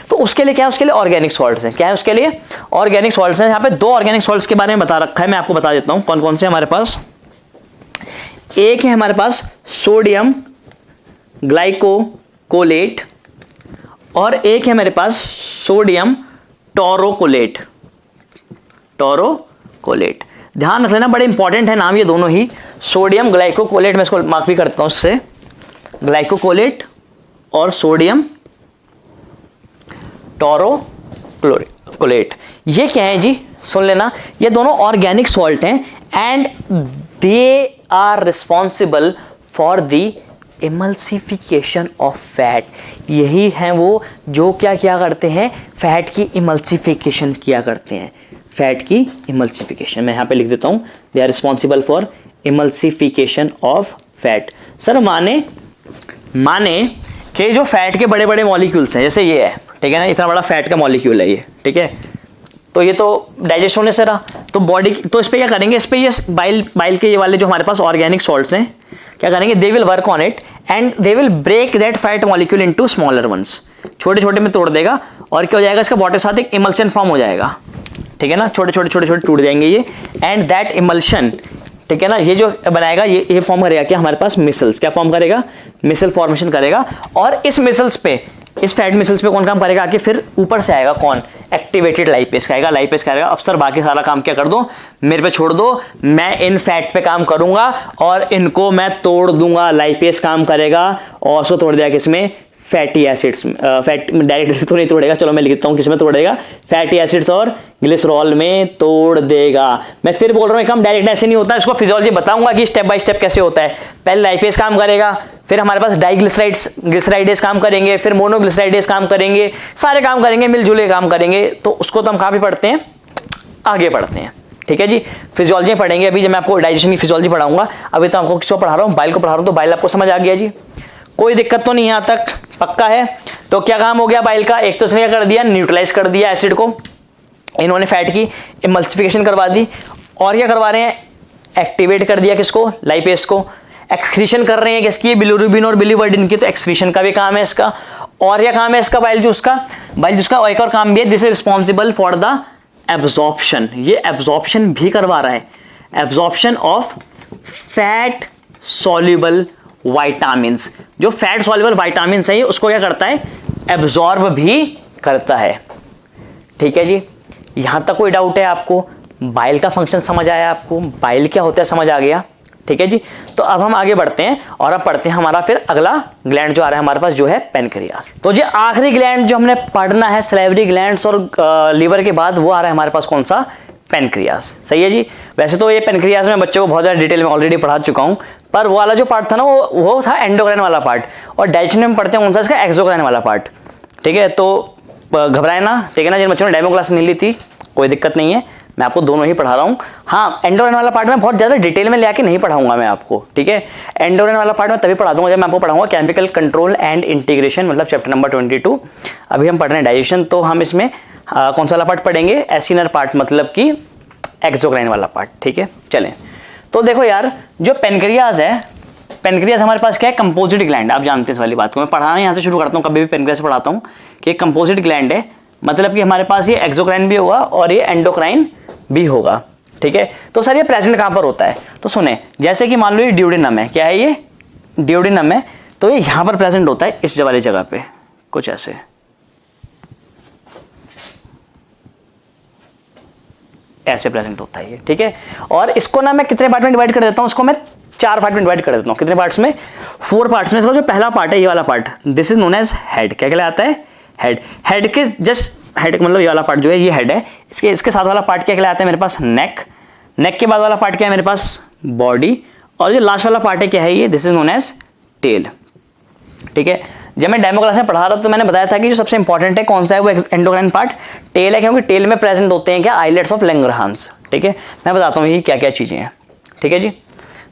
तो उसके लिए क्या है, उसके लिए ऑर्गेनिक सॉल्ट्स हैं। क्या है उसके लिए, ऑर्गेनिक सॉल्ट्स हैं। यहाँ पे 2 ऑर्गेनिक सॉल्ट्स के बारे में बता रखा है, मैं आपको बता देता हूं कौन कौन से हमारे पास। एक है हमारे पास सोडियम ग्लाइकोकोलेट और एक है मेरे पास सोडियम टोरोकोलेट। ध्यान रख लेना, बड़े इंपॉर्टेंट है नाम ये दोनों ही। सोडियम ग्लाइकोकोलेट, मैं इसको मार्क भी करता हूं उससे, ग्लाइकोकोलेट और सोडियम टोरोकोलेट। ये क्या है जी, सुन लेना, ये दोनों ऑर्गेनिक सॉल्ट हैं and they are responsible for the emulsification of fat. यही हैं वो जो क्या करते हैं, फैट की इमल्सिफिकेशन किया करते हैं। फैट की इमल्सिफिकेशन, मैं यहां पे लिख देता हूं, they are responsible for emulsification of fat. Sir माने कि जो फैट के बड़े बड़े मॉलिक्यूल्स हैं, जैसे ये है, ठीक है ना, इतना बड़ा फैट का मॉलिक्यूल है ये, ठीक है, तो ये तो डाइजेस्ट होने से रहा, तो बॉडी, तो इस पे क्या करेंगे, इस पे ये बाइल के ये वाले जो हमारे पास ऑर्गेनिक सॉल्ट्स हैं, क्या करेंगे, they will work on it and they will break that fat molecule into smaller ones. छोटे छोटे में तोड़ देगा और क्या हो जाएगा, इसका वाटर के साथ एक इमल्शन फॉर्म हो जाएगा, ठीक है ना, छोटे छोटे टूट जाएंगे ये, एंड दैट इमल्शन, ठीक है ना, ये जो बनाएगा ये फॉर्म करेगा क्या हमारे पास, मिसल्स। क्या फॉर्म करेगा, मिसल फॉर्मेशन करेगा। और इस मिसल्स पे, इस फैट मिसल्स पे कौन काम करेगा आके, फिर ऊपर से आएगा कौन, एक्टिवेटेड लाइपेस का आएगा। लाइपेस का आएगा, अब सर बाकी सारा काम क्या कर दो, मेरे पे छोड़ दो, मैं इन फैट पे काम करूंगा और इनको मैं तोड़ दूंगा। लाइपेस काम करेगा और उसको तोड़ दिया किसमें, फैटी एसिड्स। फैट डायरेक्ट तो नहीं तोड़ेगा, चलो मैं लिख देता हूँ किसमें तोड़ेगा, फैटी एसिड्स और ग्लिसरॉल में तोड़ देगा। मैं फिर बोल रहा हूँ काम डायरेक्ट ऐसे नहीं होता, इसको फिजियोलॉजी बताऊंगा कि स्टेप बाय स्टेप कैसे होता है। पहले लाइपेस काम करेगा, फिर हमारे पास ग्लिसराइडेस काम करेंगे, फिर मोनोग्लिसराइडेस काम करेंगे, सारे काम करेंगे, मिलजुले काम करेंगे। तो उसको तो हम कहाँ भी पढ़ते हैं, आगे पढ़ते हैं, ठीक है जी। फिजियोलॉजी पढ़ेंगे अभी, जब मैं आपको डाइजेशन की फिजियोलॉजी पढ़ाऊंगा। अभी तो आपको किसको पढ़ा रहा हूँ, बाइल को पढ़ा रहा हूँ, तो बाइल आपको समझ आ गया जी, कोई दिक्कत तो नहीं यहाँ तक, पक्का है। तो क्या काम हो गया बाइल का, एक तो इसने क्या कर दिया, न्यूट्रलाइज कर दिया एसिड को, इन्होंने फैट की इमल्सिफिकेशन करवा दी, और क्या करवा रहे हैं, एक्टिवेट कर दिया किसको, लाइपेस को। एक्सक्रीशन कर रहे हैं किसकी, बिलिरुबिन और बिलीवर्डिन की, तो एक्सक्रीशन का भी काम है इसका। और क्या काम है इसका, बाइल जूस का एक और काम भी है, this is responsible for the absorption. ये एब्जॉर्प्शन भी करवा रहा है, absorption of fat soluble vitamins. जो फैट सॉल्युबल विटामिन्स है उसको क्या करता है, एब्जॉर्ब भी करता है, ठीक है जी। यहां तक कोई डाउट है आपको, बाइल का फंक्शन समझ आया आपको, बाइल क्या होता है समझ आ गया, ठीक है जी। तो अब हम आगे बढ़ते हैं और अब पढ़ते हैं हमारा फिर अगला ग्लैंड जो आ रहा है हमारे पास, जो है पेनक्रियास। तो जो आखिरी ग्लैंड जो हमने पढ़ना है सैलिवरी ग्लैंड्स और लीवर के बाद, वो आ रहा है हमारे पास कौन सा, पेनक्रियास। सही है जी। वैसे तो ये पेनक्रियास में बच्चों को बहुत ज़्यादा डिटेल में ऑलरेडी पढ़ा चुका हूँ, पर वो वाला जो पार्ट था ना वो था एंडोक्राइन वाला पार्ट, और डाइजेशन में पढ़ते हैं कौन सा, इसका एक्सोक्राइन वाला पार्ट, ठीक है। तो घबराए ना, ठीक है ना, जिन बच्चों ने डेमो क्लास नहीं ली थी कोई दिक्कत नहीं है, मैं आपको दोनों ही पढ़ा रहा हूँ। हाँ, एंडोक्राइन वाला पार्ट में बहुत ज़्यादा डिटेल में लेके नहीं पढ़ाऊंगा मैं आपको, ठीक है। एंडोक्राइन वाला पार्ट में तभी पढ़ा दूंगा जब मैं आपको पढ़ाऊंगा केमिकल कंट्रोल एंड इंटीग्रेशन, मतलब चैप्टर नंबर 22। अभी हम पढ़ रहे हैं डाइजेशन, तो हम इसमें कौन सा वाला पार्ट पढ़ेंगे, एसिनर पार्ट, मतलब कि एक्सोक्राइन वाला पार्ट, ठीक है। चलें, तो देखो यार, जो पेनक्रियास है, पेनक्रियास हमारे पास क्या है, कंपोजिट ग्लैंड। आप जानते हैं इस वाली बात को, मैं पढ़ाना यहाँ से शुरू करता हूँ, कभी भी पेनक्रियास से पढ़ाता हूँ कि कंपोजिट ग्लैंड है, मतलब कि हमारे पास ये एक्सोक्राइन भी होगा और ये एंडोक्राइन भी होगा, ठीक है। तो सर ये प्रेजेंट कहां पर होता है, तो सुने, जैसे कि मान लो ये ड्यूडेनम है, क्या है ये ड्यूडेनम है, तो ये यहां पर प्रेजेंट होता है इस वाली जगह पे, कुछ ऐसे, ऐसे प्रेजेंट होता है ये, ठीक है। और इसको ना मैं कितने पार्ट में डिवाइड कर देता हूं, उसको मैं 4 पार्ट में डिवाइड कर देता हूं। कितने पार्ट्स में, 4 पार्ट्स में। इसका जो पहला पार्ट है ये वाला part, this is known as head. क्या कहलाता है, हेड। हेड के जस्ट, हेड मतलब ये वाला पार्ट जो है ये हेड है। इसके साथ वाला पार्ट क्या कहलाता है मेरे पास, नेक। नेक के बाद वाला पार्ट क्या है मेरे पास, बॉडी। और जो लास्ट वाला पार्ट है क्या है ये, this is known as tail, ठीक है। जब मैं डेमो क्लास में पढ़ा रहा था तो मैंने बताया था कि जो सबसे इंपॉर्टेंट है कौन सा है, वो एंडोक्राइन पार्ट टेल है, क्योंकि टेल में प्रेजेंट होते हैं क्या, आइलेट्स ऑफ लैंगरहांस, ठीक है। मैं बताता हूँ ये क्या क्या चीजें हैं, ठीक है जी।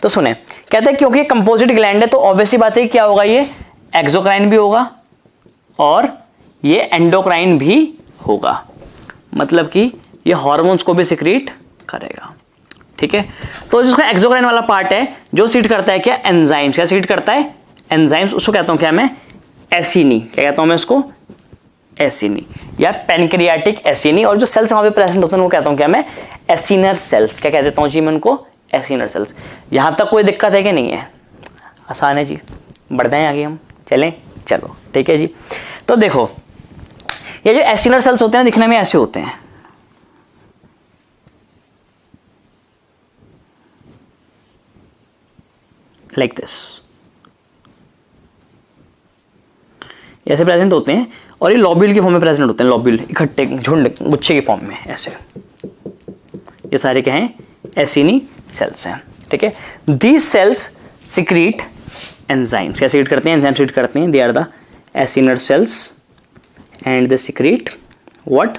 तो सुने, कहते हैं क्योंकि कंपोजिट ग्लैंड है तो ऑब्वियसली बात है क्या होगा, ये एक्सोक्राइन भी होगा और ये एंडोक्राइन भी होगा, मतलब कि ये हार्मोन्स को भी सिक्रीट करेगा, ठीक है। तो जिसका एक्सोक्राइन वाला पार्ट है जो सीट करता है क्या, एंजाइम्स। क्या सीट करता है, एंजाइम्स। उसको कहता हूं क्या मैं, एसिनी। क्या कहता हूं मैं उसको, एसिनी या पैनक्रियाटिक एसिनी। और जो सेल्स वहां पे प्रेजेंट होते हैं वो कहता हूं क्या मैं, एसिनर सेल्स। क्या कह देता हूं जी मैं उनको, एसिनर सेल्स। यहां तक कोई दिक्कत है कि नहीं है, आसान है जी, बढ़ते हैं आगे हम, चलें, चलो ठीक है जी। तो देखो ये जो एसिनर सेल्स होते हैं दिखने में ऐसे होते हैं, लाइक दिस, ऐसे प्रेजेंट होते हैं। और ये लॉब्यूल के फॉर्म में प्रेजेंट होते हैं, लॉब्यूल इकट्ठे झुंड गुच्छे के फॉर्म में ऐसे। ये सारे क्या हैं, एसिनी सेल्स हैं, ठीक है। These cells secrete enzymes. क्या सिक्रीट करते हैं, एंजाइम सिक्रीट करते हैं। They are the acinar cells and they secrete what,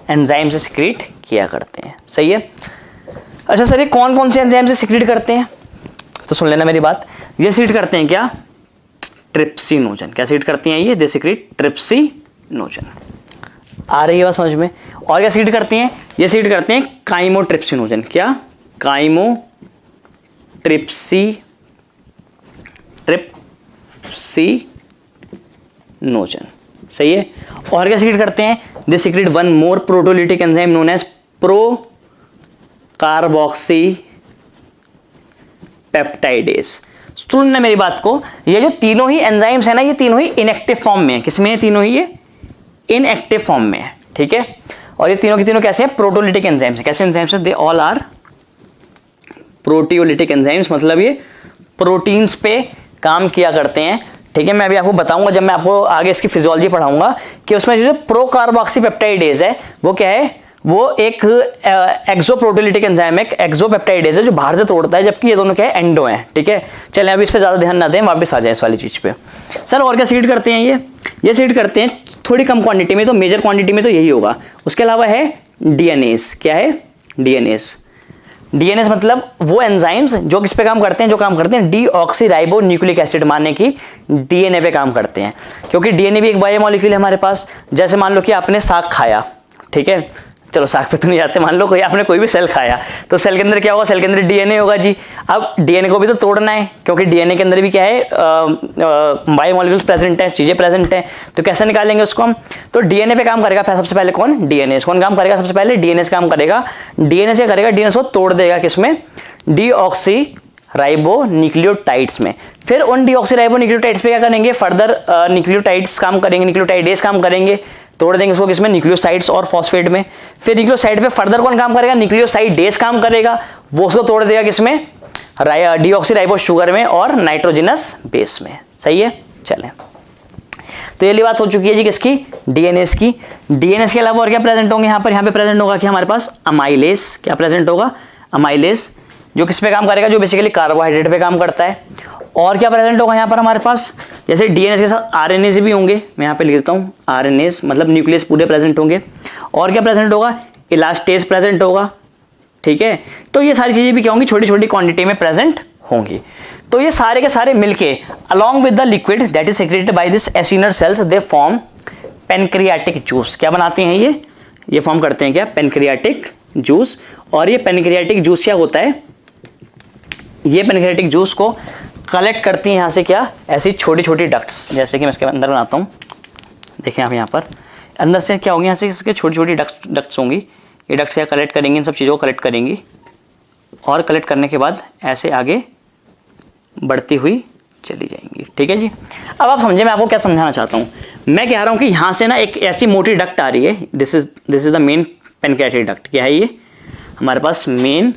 enzyme से सिक्रीट किया करते हैं, सही है। अच्छा सर ये कौन कौन से एंजाइम से सिक्रीट करते हैं, तो सुन लेना मेरी बात। ये सिक्रीट करते हैं क्या, ट्रिप्सिनोजन। क्या सिक्रीट करती हैं ये, दे सिक्रीट ट्रिप्सिनोजन। आ रही है बात समझ में। और क्या सिक्रीट करती हैं, ये सिक्रीट करते हैं काइमोट्रिप्सिनोजन। क्या, ट्रिप्सिनोजन, सही है। और क्या सिक्रीट करते हैं, they secrete one more proteolytic enzyme known as procarboxypeptidase. सुनना मेरी बात को, ये जो तीनों ही एंजाइम्स है ना, ये तीनों ही इनएक्टिव फॉर्म में है। किसमें है, तीनों ही ये इनएक्टिव फॉर्म में है, ठीक है। और ये तीनों की तीनों कैसे हैं, प्रोटोलिटिक एंजाइम्स है। कैसे एंजाइम्स है, they all are proteolytic enzymes, मतलब ये प्रोटीन्स पे काम किया करते हैं, ठीक है। मैं अभी आपको बताऊंगा जब मैं आपको आगे इसकी फिजियोलॉजी पढ़ाऊंगा कि उसमें जो प्रोकार्बोक्सी पेप्टाइडेज है वो क्या है, वो एक एक्सोप्रोटियोलिटिक एंजाइम है, एक्सोपेप्टाइडेज है जो बाहर से तोड़ता है, जबकि ये दोनों क्या है, एंडो हैं, ठीक है। चलें अभी इस पे ज्यादा ध्यान ना दें, वापस आ जाए इस वाली चीज पे। सर और क्या सीड करते हैं, ये सीड करते हैं थोड़ी कम क्वांटिटी में, तो मेजर क्वांटिटी में तो यही होगा। उसके अलावा है डीएनएस। क्या है, डीएनएस। डीएनएस मतलब वो एंजाइम्स जो किस पे काम करते हैं, जो काम करते हैं डीऑक्सीराइबो न्यूक्लिक एसिड मारने की डीएनए पे काम करते हैं, क्योंकि डीएनए भी एक बायोमोलिक्यूल है हमारे पास। जैसे मान लो कि आपने साग खाया, ठीक है, चलो साग पे तो नहीं जाते, मान लो कोई आपने कोई भी सेल खाया, तो सेल के अंदर क्या होगा, सेल के अंदर डीएनए होगा जी। अब डीएनए को भी तो तोड़ना है, क्योंकि डीएनए के अंदर भी क्या है, बायोमोलिक्यूल्स प्रेजेंट है, चीजें प्रेजेंट है, तो कैसे निकालेंगे उसको हम। तो डीएनए पे काम करेगा सबसे पहले कौन, डीएनए। कौन काम करेगा सबसे पहले, डीएनए काम करेगा। डीएनए से करेगा, डीएनए को तोड़ देगा किसमें, डीऑक्सी राइबो न्यूक्लियोटाइड्स में। फिर उन डीऑक्सीराइबो न्यूक्लियोटाइड्स पे क्या करेंगे, फर्दर न्यूक्लियोटाइड्स काम करेंगे, न्यूक्लियोटाइडेज काम करेंगे, तोड़ देंगे उसको किसमें, न्यूक्लियोसाइड्स और फॉस्फेट में। फिर न्यूक्लियोसाइड पे फर्दर कौन काम करेगा, न्यूक्लियोसाइडेज काम करेगा, वो उसको तोड़ देगा किसमें, डीऑक्सीराइबो शुगर में और नाइट्रोजनस बेस में, सही है। चलें तो ये बात हो चुकी है जी किसकी, डीएनएस की। डीएनएस के अलावा और क्या प्रेजेंट होंगे यहाँ पे प्रेजेंट होगा कि हमारे पास अमाइलेज। क्या प्रेजेंट होगा, अमाइलेज, जो किस पे काम करेगा, जो बेसिकली कार्बोहाइड्रेट पे काम करता है। और क्या प्रेजेंट होगा यहाँ पर हमारे पास, जैसे डीएनएस के साथ आरएनएस भी होंगे, मैं यहाँ पे लिख देता हूँ आरएनएस, मतलब न्यूक्लियस पूरे प्रेजेंट होंगे। और क्या प्रेजेंट होगा, इलास्टेज प्रेजेंट होगा, ठीक है। तो ये सारी चीजें भी क्या होंगी, छोटी छोटी क्वांटिटी में प्रेजेंट होंगी। तो ये सारे के सारे मिलके along with the liquid that is secreted by this acinar cells they form pancreatic juice. क्या बनाते हैं ये फॉर्म करते हैं क्या, पेनक्रियाटिक जूस। और ये पेनक्रियाटिक जूस क्या होता है, ये पेनक्रियाटिक जूस को कलेक्ट करती हैं यहाँ से क्या, ऐसी छोटी छोटी डक्ट्स, जैसे कि मैं इसके अंदर बनाता हूँ, देखें आप यहाँ पर अंदर से क्या होंगी, यहाँ से इसके छोटी छोटी डक्ट्स होंगी, ये डक्ट से कलेक्ट करेंगी, इन सब चीज़ों को कलेक्ट करेंगी और कलेक्ट करने के बाद ऐसे आगे बढ़ती हुई चली जाएंगी। ठीक है जी। अब आप समझे मैं आपको क्या समझाना चाहता हूँ। मैं कह रहा हूँ कि यहाँ से ना एक ऐसी मोटी डक्ट आ रही है, this is the main pancreatic duct. क्या है ये? हमारे पास मेन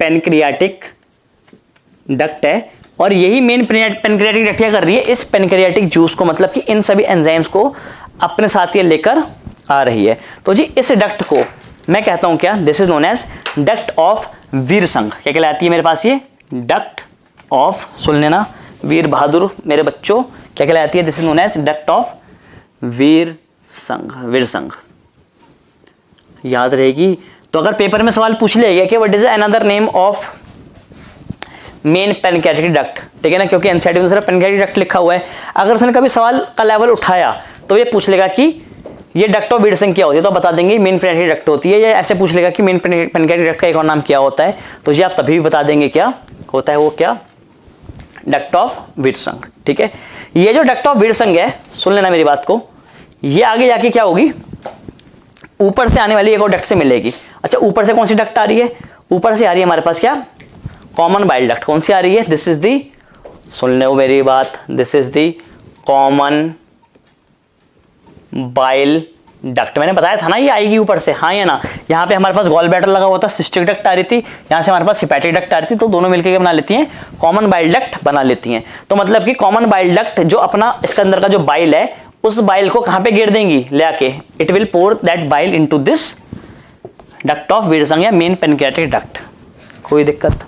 पेनक्रियाटिक डक्ट है और यही मेन पेनक्रियाटिक डक्ट क्या कर रही है, इस पेनक्रियाटिक जूस को, मतलब कि इन सभी एंजाइम्स को अपने साथ ये लेकर आ रही है। तो जी इस डक्ट को मैं कहता हूं क्या, this is known as duct of Wirsung. क्या कहलाती है मेरे पास ये? डक्ट ऑफ, सुन लेना वीर बहादुर मेरे बच्चों, क्या कहलाती है? This is known as duct of Wirsung. Wirsung याद रहेगी। तो अगर पेपर में सवाल पूछ लेगा कि what is another name of main pancreatic duct, ठीक है ना, क्योंकि एनसीईआरटी में सिर्फ पेनक्रियाटिक डक्ट लिखा हुआ है। अगर उसने कभी सवाल का लेवल उठाया तो ये पूछ लेगा कि ये डक्ट ऑफ वीरसंघ क्या होती है, तो बता देंगे मेन पेनक्रियाटिक डक्ट होती है। या ऐसे पूछ लेगा कि मेन पेनक्रियाटिक डक्ट का एक और नाम क्या होता है, तो ये आप तभी भी बता देंगे क्या होता है वो, क्या? Duct of Wirsung. ठीक है। ये जो डक्ट ऑफ वीरसंघ है, सुन लेना मेरी बात को, ये आगे जाके क्या होगी, ऊपर से आने वाली एक और डक्ट से मिलेगी। अच्छा, ऊपर से कौन सी डक्ट आ रही है? ऊपर से आ रही है हमारे पास क्या? Common bile duct. कौन सी आ रही है? दिस इज दी, सुन लो मेरी बात, this is the common bile duct. मैंने बताया था ना ये आएगी ऊपर से, हाँ या ना। यहाँ पे हमारे पास गॉल ब्लैडर लगा हुआ था, सिस्टिक डक्ट आ रही थी, यहाँ से हमारे पास हिपैटिक डक्ट आ रही थी, तो दोनों मिलकर क्या बना लेती हैं? कॉमन बाइल डक्ट बना लेती हैं। तो मतलब कि कॉमन बाइल डक्ट जो अपना इसके अंदर का जो बाइल है, उस बाइल को कहाँ पे गिर देंगी? ले आके, it will pour that bile into this duct of Wirsung या मेन पेनक्रियाटिक डक्ट। कोई दिक्कत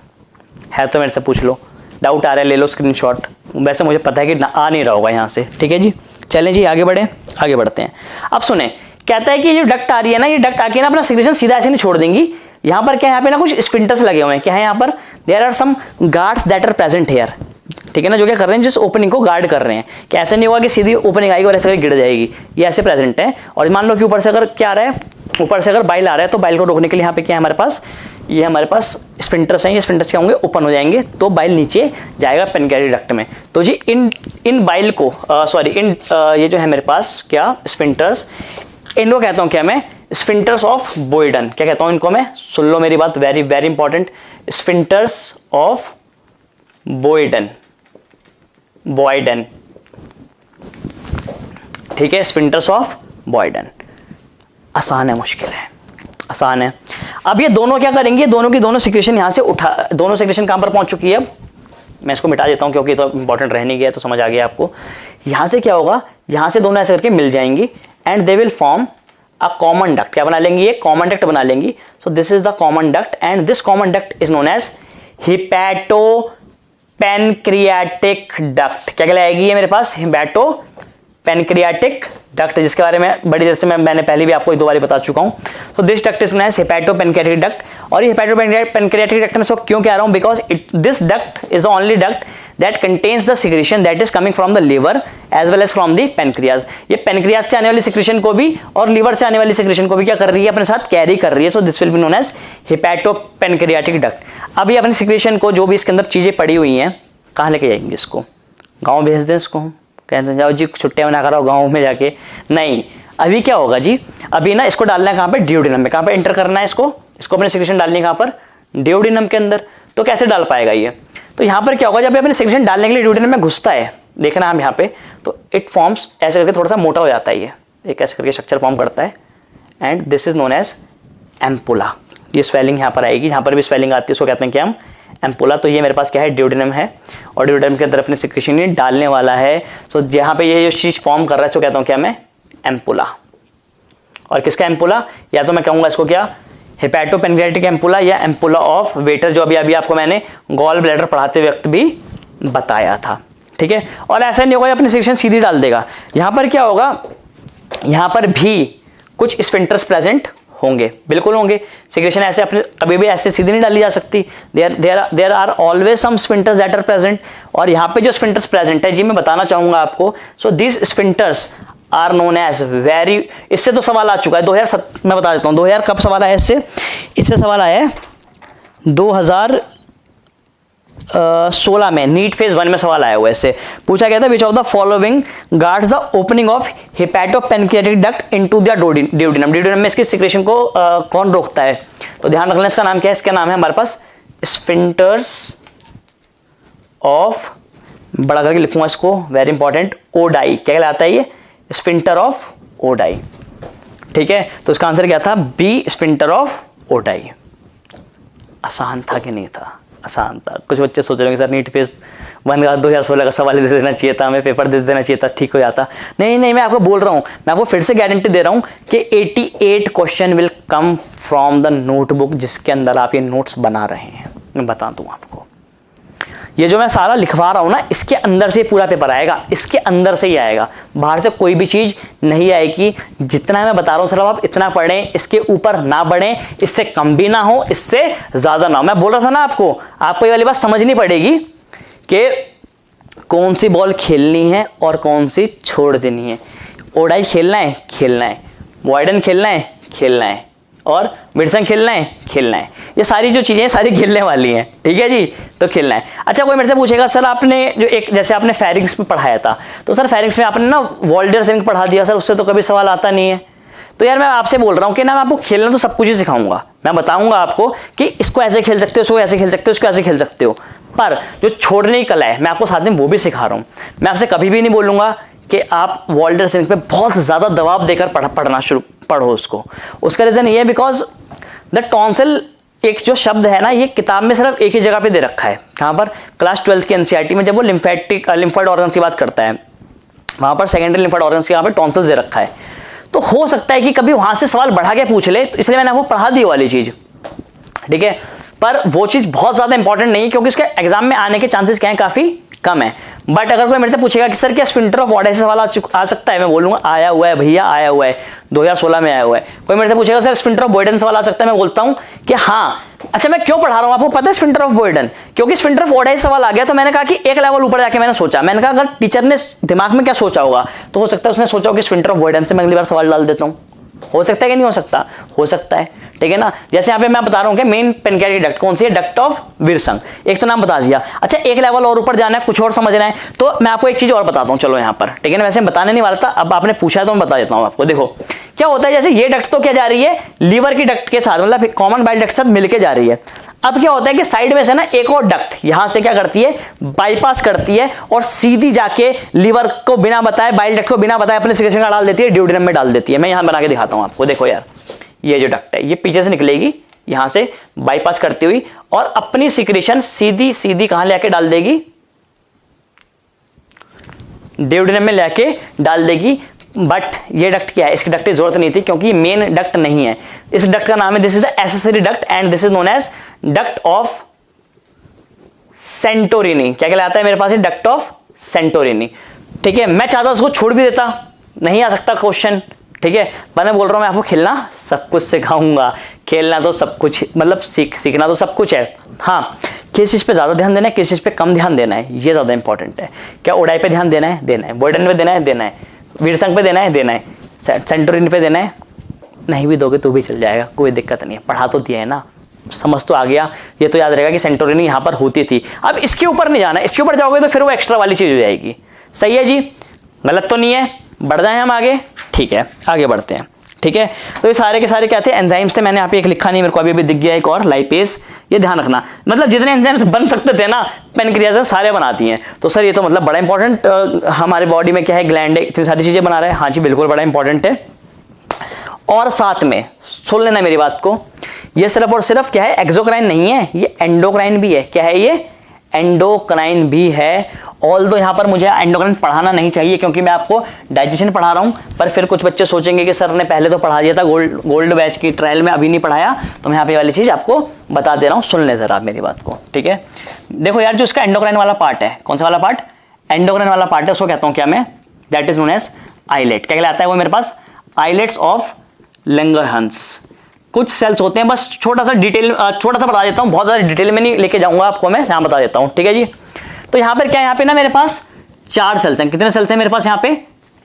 है तो मेरे से पूछ लो, डाउट आ रहा है ले लो स्क्रीनशॉट। वैसे मुझे पता है कि आ नहीं रहा होगा यहाँ से। ठीक है जी, चलें जी आगे बढ़े, आगे बढ़ते हैं। अब सुने, कहता है कि ये डक्ट आ रही है ना, ये डक्ट आके ना अपना सिक्रेशन सीधा ऐसे नहीं छोड़ देंगी। यहाँ पर क्या है, यहाँ पे ना कुछ स्फिंक्टर्स लगे हुए हैं। क्या है यहाँ पर? There are some guards that are present here. ठीक है ना, जो क्या कर रहे हैं, जिस ओपनिंग को गार्ड कर रहे हैं। कि ऐसे नहीं होगा कि सीधी ओपनिंग आएगी और ऐसे गिर जाएगी, ये ऐसे प्रेजेंट है। और मान लो कि ऊपर से अगर क्या आ रहा है, ऊपर से अगर बाइल आ रहा है, तो बाइल को रोकने के लिए यहाँ पे क्या है हमारे पास, ये हमारे पास स्फिंक्टर्स हैं। ये स्फिंक्टर्स क्या होंगे? ओपन हो जाएंगे, तो बाइल नीचे जाएगा पेनक्रियाटिक डक्ट में। तो जी इन बाइल को ये जो है मेरे पास क्या स्फिंक्टर्स, इनको कहता हूं क्या मैं? Sphincters of बॉयडन। क्या कहता हूं इनको मैं? सुन लो मेरी बात, very very important. Sphincters of बॉयडन, बॉयडन। ठीक है, स्फिंक्टर्स ऑफ बॉयडन। आसान है, मुश्किल है? आसान है। अब ये दोनों क्या करेंगे? दोनों की दोनों सिक्रेशन यहां से उठा, दोनों सिक्रेशन कहां पर पहुंच चुकी है? अब मैं इसको मिटा देता हूं क्योंकि तो इंपॉर्टेंट रह नहीं गया, तो समझ आ गया आपको। यहां से क्या होगा, यहां से दोनों ऐसे करके मिल जाएंगी and they will form a common duct. क्या बना लेंगी? ये कॉमन डक्ट बना लेंगी। So this is the common duct and this common duct is known as hepato pancreatic duct. क्या कहलाएगी ये मेरे पास? हिपैटो पेनक्रियाटिक डक्ट, जिसके बारे में बड़ी देर से मैंने पहले भी आपको एक दो बार बता चुका हूं। तो this duct is known as hepato pancreatic duct. और ये हिपैटो पेनक्रियाटिक डक्ट में सो क्यों कह रहा हूं? Because this duct is the only duct that contains the secretion that is coming from the liver as well as from the pancreas। ये पेनक्रियाज से आने वाली सिक्रेशन को भी और लीवर से आने वाली सिक्रेशन को भी क्या कर रही है? अपने साथ कैरी कर रही है। So this will be known as hepatopancreatic duct. अभी अपनी सिक्रेशन को, जो भी इसके अंदर चीजें पड़ी हुई हैं, कहाँ लेके जाएंगे इसको? गाँव भेज दें इसको? कहते हैं जाओ जी छुट्टियां मना करो गाँव में जाके। नहीं, अभी क्या होगा जी, अभी ना इसको डालना है कहाँ पे? डियोडिनम में। कहाँ पे एंटर करना है इसको? इसको अपने सिक्रेशन डालनी है कहाँ पर? डियोडिनम के अंदर। तो कैसे डाल पाएगा ये? तो यहाँ पर क्या होगा, जब अपने सिक्रेशन डालने के लिए डियोडिनम में घुसता है, देखना हम यहाँ पे, तो इट फॉर्म्स ऐसे करके थोड़ा सा मोटा हो जाता है, ये एक ऐसे करके स्ट्रक्चर फॉर्म करता है and this is known as ampulla. ये स्वेलिंग यहाँ पर आएगी, यहाँ पर भी स्वेलिंग आती है, उसको कहते हैं कि हम एम्पुला। तो ये मेरे पास क्या है? डियोडिनम है और डियोडिनम के अंदर अपने सिक्रेशन ये डालने वाला है। तो यहाँ पे ये जो चीज फॉर्म कर रहा है इसको कहता हूँ क्या मैं? एम्पुला। और किसका एम्पुला? या तो मैं कहूँगा इसको क्या? हिपैटोपेनक्रियाटिक एम्पुला या एम्पुला ऑफ वेटर, जो अभी आपको मैंने गॉल ब्लैडर पढ़ाते वक्त भी बताया था। ठीक है। और ऐसा नहीं होगा अपनी सिक्रेशन सीधी डाल देगा। यहां पर क्या होगा? यहां पर भी कुछ स्फिंक्टर्स प्रेजेंट होंगे, बिल्कुल होंगे। सिक्रेशन ऐसे अपने कभी भी ऐसे सीधी नहीं डाली जा सकती। There are always some sphincters that are present. और यहाँ पे जो स्फिंक्टर्स प्रेजेंट है जी, मैं बताना चाहूंगा आपको। So this sphincters are known as very, इससे तो सवाल आ चुका है 2007, मैं बता देता हूँ 2000 कब सवाल आया इससे सवाल आया है 2000 2016 में नीट फेज 1 में सवाल आया हुआ है। इससे पूछा गया था which of the following guards the opening of hepatopancreatic duct into the duodenum. Duodenum में इसकी सिक्रेशन को कौन रोकता है? तो ध्यान रखना इसका नाम क्या है। इसका नाम है हमारे पास स्फिंक्टर्स ऑफ, बड़ा करके लिखूंगा इसको, वेरी इंपॉर्टेंट, ओडाई। क्या कहलाता है ये? Sphincter of Oddi. ठीक है, तो इसका आंसर क्या था? B, sphincter of Oddi. आसान था कि नहीं था? आसान था। कुछ बच्चे सोच रहे होंगे सर नीट फेज 1 का 2016 का सवाल दे देना चाहिए था, हमें पेपर दे देना चाहिए था, ठीक हो जाता। नहीं नहीं, मैं आपको बोल रहा हूं, मैं आपको फिर से गारंटी दे रहा हूं कि 88 question will come from the notebook जिसके अंदर आप ये नोट्स बना रहे हैं। मैं बता दूं आपको, ये जो मैं सारा लिखवा रहा हूं ना, इसके अंदर से पूरा पेपर आएगा, इसके अंदर से ही आएगा, बाहर से कोई भी चीज नहीं आएगी। जितना मैं बता रहा हूं सिर्फ आप इतना पढ़ें, इसके ऊपर ना बढ़ें, इससे कम भी ना हो, इससे ज्यादा ना हो। मैं बोल रहा था ना आपको ये वाली बात समझनी पड़ेगी कि कौन सी बॉल खेलनी है और कौन सी छोड़ देनी है। ओडाई खेलना है, खेलना है, वाइडन खेलना है, खेलना है, और मिडसन खेलना है, खेलना है। ये सारी जो चीजें सारी खेलने वाली हैं, ठीक है जी, तो खेलना है। अच्छा, कोई मेरे से पूछेगा सर आपने जो एक जैसे आपने फेरिंग्स में पढ़ाया था, तो सर फेरिंग्स में आपने ना वॉल्डर सिंह पढ़ा दिया सर, उससे तो कभी सवाल आता नहीं है। तो यार मैं आपसे बोल रहा हूँ कि ना मैं आपको खेलना तो सब कुछ ही सिखाऊंगा, मैं बताऊंगा आपको कि इसको ऐसे खेल सकते हो, इसको ऐसे खेल सकते हो, इसको ऐसे खेल सकते हो, पर जो छोड़ने की कला है मैं आपको साथ में वो भी सिखा रहा हूँ। मैं आपसे कभी भी नहीं बोलूंगा कि आप वॉल्डर सिंह पे बहुत ज्यादा दबाव देकर पढ़ना पढ़ो उसको। उसका रीजन ये है बिकॉज द टॉन्सिल एक जो शब्द है ना, ये किताब में सिर्फ एक ही जगह पे दे रखा है। कहां पर? क्लास 12 की एनसीईआरटी में, जब वो लिम्फेड ऑर्गन्स की बात करता है, वहां पर सेकेंडरी लिम्फेड ऑर्गन्स के यहाँ पे टॉन्सिल्स दे रखा है। तो हो सकता है कि कभी वहां से सवाल बढ़ा के पूछ ले, तो इसलिए मैंने आपको पढ़ा दी वाली चीज, ठीक है। पर वो चीज बहुत ज्यादा इंपॉर्टेंट नहीं है, क्योंकि उसके एग्जाम में आने के चांसेस क्या है? काफी कम है। बट अगर कोई मेरे से पूछेगा कि सर क्या स्फिंक्टर ऑफ ओडाई से सवाल आ सकता है, मैं बोलूंगा आया हुआ है भैया, आया हुआ है, 2016 में आया हुआ है। कोई मेरे से पूछेगा सर स्फिंक्टर ऑफ बॉयडन सवाल आ सकता है, मैं बोलता हूं कि हाँ। अच्छा, मैं क्यों पढ़ा रहा हूं आपको पता है? स्फिंक्टर ऑफ बॉयडन, क्योंकि स्फिंक्टर ऑफ ओडाई सवाल आ गया, तो मैंने कहा कि एक लेवल ऊपर जाके मैंने सोचा, मैंने कहा अगर टीचर ने दिमाग में क्या सोचा होगा, तो हो सकता है उसने सोचा होगा कि स्फिंक्टर ऑफ बॉयडन से मैं अगली बार सवाल डाल देता हूं। हो सकता है कि नहीं हो सकता? हो सकता है, ठीक है ना। जैसे यहाँ पे मैं बता रहा हूँ कि मेन पेनक्रियाटिक डक्ट कौन सी है? डक्ट ऑफ विल्सन, एक तो नाम बता दिया। अच्छा, एक लेवल और ऊपर जाना है, कुछ और समझना है, तो मैं आपको एक चीज और बताता हूँ, चलो यहाँ पर, ठीक है ना। वैसे बताने नहीं वाला था, अब आपने पूछा है तो मैं बता देता हूँ आपको। देखो क्या होता है, जैसे ये डक्ट तो क्या जा रही है? लीवर की डक्ट के साथ, मतलब कॉमन बाइल डक्ट के साथ मिलकर जा रही है। अब क्या होता है कि साइड में से ना एक और डक्ट यहां से क्या करती है? बाईपास करती है और सीधी जाके लीवर को बिना बताए, बाइल डक्ट को बिना बताए अपने सिक्रेशन का डाल देती है, ड्यूडेनम में डाल देती है। मैं यहां बना के दिखाता हूं आपको। देखो यार, ये जो डक्ट है ये पीछे से निकलेगी, यहां से बाईपास करती हुई, और अपनी सिक्रेशन सीधी सीधी कहां लेके डाल देगी? ड्यूडेनम में लेके डाल देगी। बट ये डक्ट क्या है? इसकी डक्ट की जरूरत नहीं थी, क्योंकि मेन डक्ट नहीं है। इस डक्ट का नाम है, this is the accessory duct and this is known as duct of Santorini. क्या कहलाता है मेरे पास? डक्ट ऑफ सेंटोरिनी, ठीक है। मैं चाहता उसको छोड़ भी देता, नहीं आ सकता क्वेश्चन, ठीक है। मैंने बोल रहा हूं मैं आपको खेलना सब कुछ सिखाऊंगा, खेलना तो सब कुछ, मतलब सीखना तो सब कुछ है। हाँ, किस चीज पे ज्यादा ध्यान देना है, किस चीज पे कम ध्यान देना है, ये ज्यादा इंपॉर्टेंट है। क्या ओडाई पे ध्यान देना है? देना है। बॉयडन पे देना है? देना है। विल्सन पे देना है? देना है। सेंटोरिनी पे देना है? नहीं भी दोगे तो भी चल जाएगा, कोई दिक्कत नहीं है, पढ़ा तो दिया है ना, समझ तो आ गया। ये तो याद रहेगा कि सेंटोरिनी यहां पर होती थी। अब इसके ऊपर नहीं जाना, इसके ऊपर जाओगे तो फिर वो एक्स्ट्रा वाली चीज हो जाएगी। सही है जी, गलत तो नहीं है। बढ़ जाए हम आगे, ठीक है, आगे बढ़ते हैं, ठीक है। तो ये सारे के सारे क्या थे? एंजाइम्स थे। मैंने यहाँ पे एक लिखा नहीं, मेरे को अभी दिख गया एक और, लाइपेज। ये ध्यान रखना, मतलब जितने एंजाइम्स बन सकते थे ना पेनक्रियाज से, सारे बनाती हैं। तो सर ये तो मतलब बड़ा इंपॉर्टेंट, हमारे बॉडी में क्या है? ग्लैंड है, इतनी सारी चीजें बना रहे हैं। हाँ जी, बिल्कुल बड़ा इंपॉर्टेंट है। और साथ में सुन लेना मेरी बात को, ये सिर्फ और सिर्फ क्या है? एक्सोक्राइन नहीं है, ये एंडोक्राइन भी है। क्या है ये? एंडोक्राइन भी है। ऑल्दो यहाँ पर मुझे एंडोक्राइन पढ़ाना नहीं चाहिए, क्योंकि मैं आपको डाइजेशन पढ़ा रहा हूँ, पर फिर कुछ बच्चे सोचेंगे कि सर ने पहले तो पढ़ा दिया था गोल्ड बैच की ट्रायल में, अभी नहीं पढ़ाया, तो मैं यहाँ पे वाली चीज आपको बता दे रहा हूँ। सुन ले जरा आप मेरी बात को, ठीक है। देखो यार, जो इसका एंडोक्राइन वाला पार्ट है, कौन सा वाला पार्ट? एंडोक्राइन वाला पार्ट है, उसको कहता हूँ क्या मैं? That is known as islet. क्या कहलाता है वो मेरे पास? Islets of Langerhans. कुछ सेल्स होते हैं, बस छोटा सा बता देता हूँ, बहुत ज्यादा डिटेल में नहीं लेके जाऊंगा आपको, मैं यहाँ बता देता हूँ, ठीक है जी। तो यहाँ पर क्या है? यहाँ पे ना मेरे पास 4 सेल्स हैं। कितने सेल्स हैं मेरे पास? यहाँ पे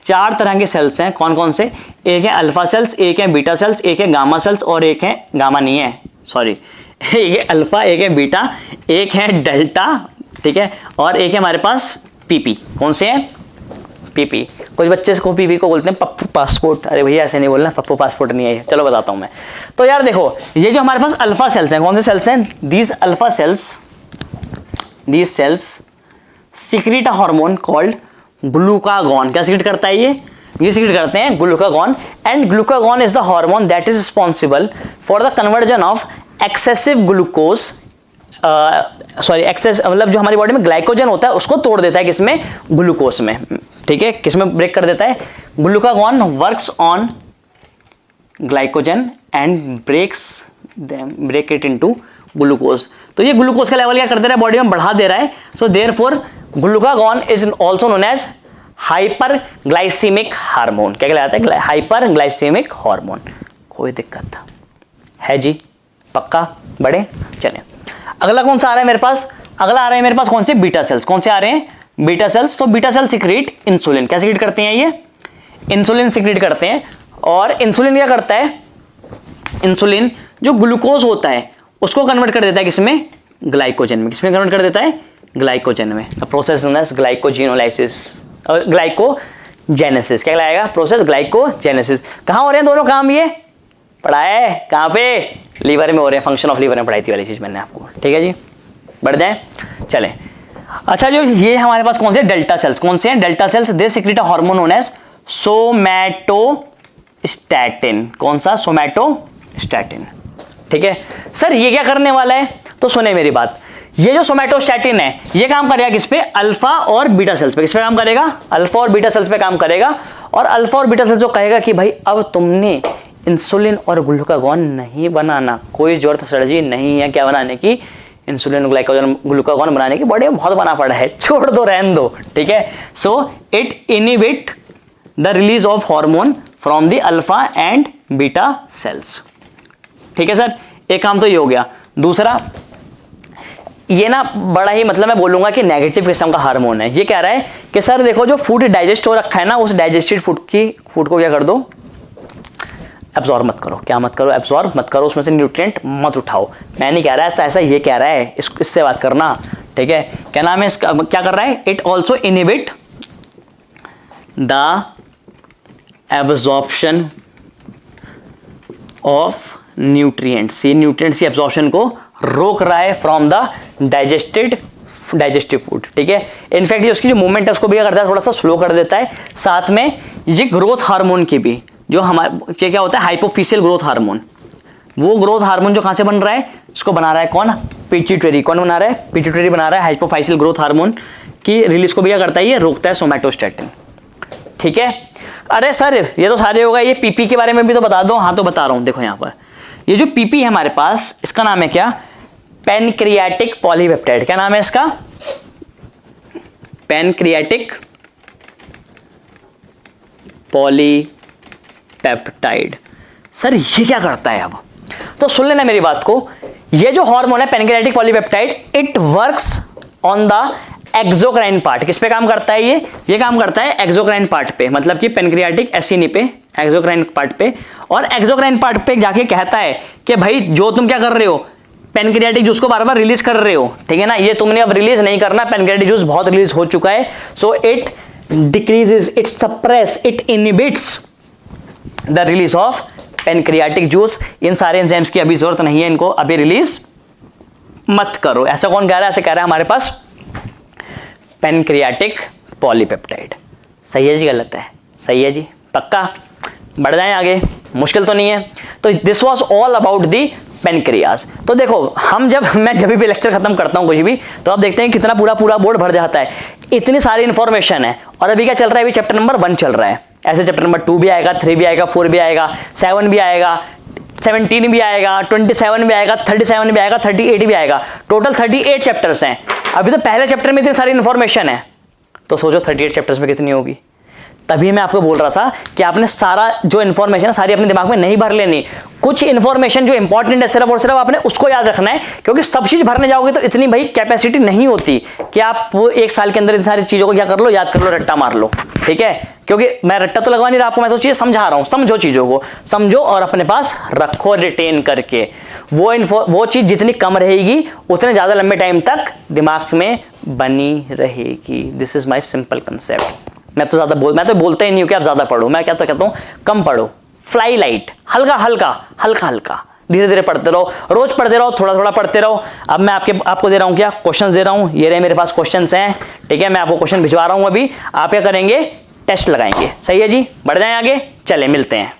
4 तरह के सेल्स हैं। कौन कौन से? एक है अल्फा सेल्स, एक है बीटा सेल्स, एक है गामा सेल्स, और एक है गामा नहीं है, सॉरी, एक है अल्फा, एक है बीटा, एक है डेल्टा, ठीक है, और एक है हमारे पास पीपी। कौन से हैं? पीपी। कुछ बच्चे इसको पीपी को बोलते हैं पप्पू पासपोर्ट। अरे भैया ऐसे नहीं बोलना, पप्पू पासपोर्ट नहीं है। चलो बताता हूं मैं। तो यार देखो, ये जो हमारे पास अल्फा सेल्स हैं, कौन से सेल्स हैं? These alpha cells, these cells secrete a hormone called glucagon. क्या सिक्रीट करता है ये सिक्रीट करते हैं glucagon. And glucagon is the hormone that is responsible for the conversion of excessive glucose, sorry excess मतलब जो हमारी बॉडी में ग्लाइकोजन होता है उसको तोड़ देता है किसमें? ग्लूकोज में। ठीक है, किसमें ब्रेक कर देता है? Glucagon works on glycogen and break it into glucose. तो ये ग्लूकोज का लेवल क्या कर दे रहा है? बॉडी में बढ़ा दे रहा है। So therefore glucagon is also known as hyper glycaemic hormone. क्या कहलाता है? Hyper glycaemic hormone. कोई दिक्कत है जी? पक्का? बड़े चले, अगला कौन सा आ रहा है मेरे पास? अगला आ रहा है मेरे पास कौन से? Beta cells. कौन से आ रहे हैं? Beta cells. तो बीटा सेल्स सिक्रीट इंसुलिन। क्या सिक्रीट करते हैं ये? इंसुलिन सिक्रीट करते हैं। और इंसुलिन क्या करता है? इंसुलिन जो ग्लूकोज होता है उसको कन्वर्ट कर देता है किसमें? ग्लाइकोजन में। किसमें कन्वर्ट कर देता है? ग्लाइकोजन में। The process known as glycogenolysis और ग्लाइकोजेनेसिस। क्या कहलाएगा? Process glycogenesis. कहां हो रहे हैं दोनों काम? ये पढ़ा है कहां पे? लीवर में हो रहे हैं। फंक्शन ऑफ लीवर में पढ़ाई थी वाली चीज मैंने आपको। ठीक है जी, बढ़ जाए, चलें। अच्छा, जो ये हमारे पास कौन से? Delta cells. कौन से हैं? Delta cells. They secrete a hormone known as somatostatin. कौन सा? सोमैटोस्टैटिन। ठीक है सर, ये क्या करने वाला है? तो सुने मेरी बात, ये जो सोमैटोस्टैटिन है ये काम करेगा किस पे? अल्फा और बीटा सेल्स पे। किस पे काम करेगा? अल्फा और बीटा सेल्स पे काम करेगा। और अल्फा और बीटा सेल्स जो कहेगा कि भाई अब तुमने इंसुलिन और ग्लूकागॉन नहीं बनाना, कोई जरूरत सर्जी नहीं है क्या बनाने की? इंसुलिन ग्लूकागॉन बनाने की, बॉडी में बहुत बना पड़ा है, छोड़ दो, रहने दो। ठीक है, so it inhibit the release of hormone from the alpha and beta cells. ठीक है सर, एक काम तो ये हो गया। दूसरा, ये ना बड़ा ही मतलब मैं बोलूंगा कि नेगेटिव किस्म का हार्मोन है। ये कह रहा है कि सर देखो, जो फूड डाइजेस्ट हो रखा है ना, उस डाइजेस्टेड फूड को क्या कर दो? एब्जॉर्ब मत करो। क्या मत करो? एब्जॉर्ब मत करो, उसमें से न्यूट्रिएंट मत उठाओ। मैं नहीं कह रहा ऐसा ऐसा, ये कह रहा है, इससे बात करना। ठीक है, क्या नाम है इसका? क्या कर रहा है? It also inhibit the absorption of nutrients. ये न्यूट्रिएंट्स की एब्जॉर्प्शन को रोक रहा है फ्रॉम द डाइजेस्टिव फूड। ठीक है, इनफैक्ट ये उसकी जो मूवमेंट है उसको भी क्या करता है? थोड़ा सा स्लो कर देता है। साथ में ये ग्रोथ हार्मोन की भी, जो हमारे क्या होता है? हाइपोफिशियल ग्रोथ हार्मोन। वो ग्रोथ हार्मोन जो कहां से बन रहा है? इसको बना रहा है कौन? पिट्यूटरी। कौन बना रहा है? पिट्यूटरी बना रहा है। हाइपोफिशियल ग्रोथ हार्मोन की रिलीज को भी क्या करता है? ये रोकता है, सोमैटोस्टैटिन। ठीक है, अरे सर ये तो सारे होगा, ये पीपी के बारे में भी तो बता दो। हाँ तो बता रहा हूं, देखो यहां पर ये जो पीपी है हमारे पास, इसका नाम है क्या? Pancreatic polypeptide. क्या नाम है इसका? Pancreatic polypeptide. सर ये क्या करता है? अब तो सुन लेना मेरी बात को। ये जो हार्मोन है pancreatic polypeptide, it works on the exocrine part. किस पे काम करता है ये काम करता है एक्सोक्राइन पार्ट पे, मतलब कि पैनक्रियाटिक एसिनी पे, एक्सोक्राइन पार्ट पे। और एक्सोक्राइन पार्ट पे जाके कहता है कि भाई जो तुम क्या कर रहे हो, पैनक्रियाटिक जूस को बार बार रिलीज कर रहे हो, ठीक है ना, ये तुमने अब रिलीज नहीं करना, पैनक्रियाटिक जूस बहुत रिलीज हो चुका है। So it decreases, it suppress, it inhibits the release of pancreatic juice. इन सारे एंजाइम्स की अभी जरूरत नहीं है, इनको अभी रिलीज मत करो। ऐसा कौन कह रहा है? ऐसे कह रहा है हमारे पास पैनक्रियाटिक पॉलीपेप्टाइड। सही है जी? गलत है? सही है जी? पक्का? बढ़ जाएं आगे, मुश्किल तो नहीं है। तो this was all about the pancreas. तो देखो, मैं जब भी लेक्चर खत्म करता हूं कुछ भी, तो आप देखते हैं कितना पूरा बोर्ड भर जाता है, इतनी सारी इंफॉर्मेशन है। और अभी क्या चल रहा है? अभी चैप्टर नंबर 1 चल रहा है। ऐसे चैप्टर नंबर 2 भी आएगा, 3 भी आएगा, 4 भी आएगा, 7 भी आएगा, 17 भी आएगा, 27 भी आएगा, 37 भी आएगा, 38 भी आएगा। टोटल 38 चैप्टर्स हैं। अभी तो पहले चैप्टर में इतनी सारी इंफॉर्मेशन है, तो सोचो 38 चैप्टर्स में कितनी होगी। तभी मैं आपको बोल रहा था कि आपने सारा जो इन्फॉर्मेशन सारी अपने दिमाग में नहीं भर लेनी, कुछ इन्फॉर्मेशन जो इंपॉर्टेंट है सिर्फ और सिर्फ आपने उसको याद रखना है, क्योंकि सब चीज भरने जाओगे तो इतनी भाई कैपेसिटी नहीं होती कि आप वो एक साल के अंदर इन सारी चीजों को क्या कर लो, याद कर लो, रट्टा मार लो। ठीक है, क्योंकि मैं रट्टा तो लगवा नहीं रहा आपको, मैं तो चीजें समझा रहा हूं। समझो, चीजों को समझो और अपने पास रखो रिटेन करके। वो चीज जितनी कम रहेगी उतने ज्यादा लंबे टाइम तक दिमाग में बनी रहेगी। This is my simple concept. मैं तो बोलता ही नहीं हूं कि आप ज्यादा पढ़ो, मैं क्या तो कहता हूं कम पढ़ो, फ्लाई लाइट, हल्का हल्का हल्का हल्का, धीरे धीरे पढ़ते रहो, रोज पढ़ते रहो, थोड़ा थोड़ा पढ़ते रहो। अब मैं आपको दे रहा हूं क्या, क्वेश्चन दे रहा हूं, ये रहे मेरे पास क्वेश्चंस हैं, ठीक है। मैं आपको क्वेश्चन भिजवा रहा हूं, अभी आप क्या करेंगे, टेस्ट लगाएंगे। सही है जी, बढ़ जाएं आगे, चले मिलते हैं।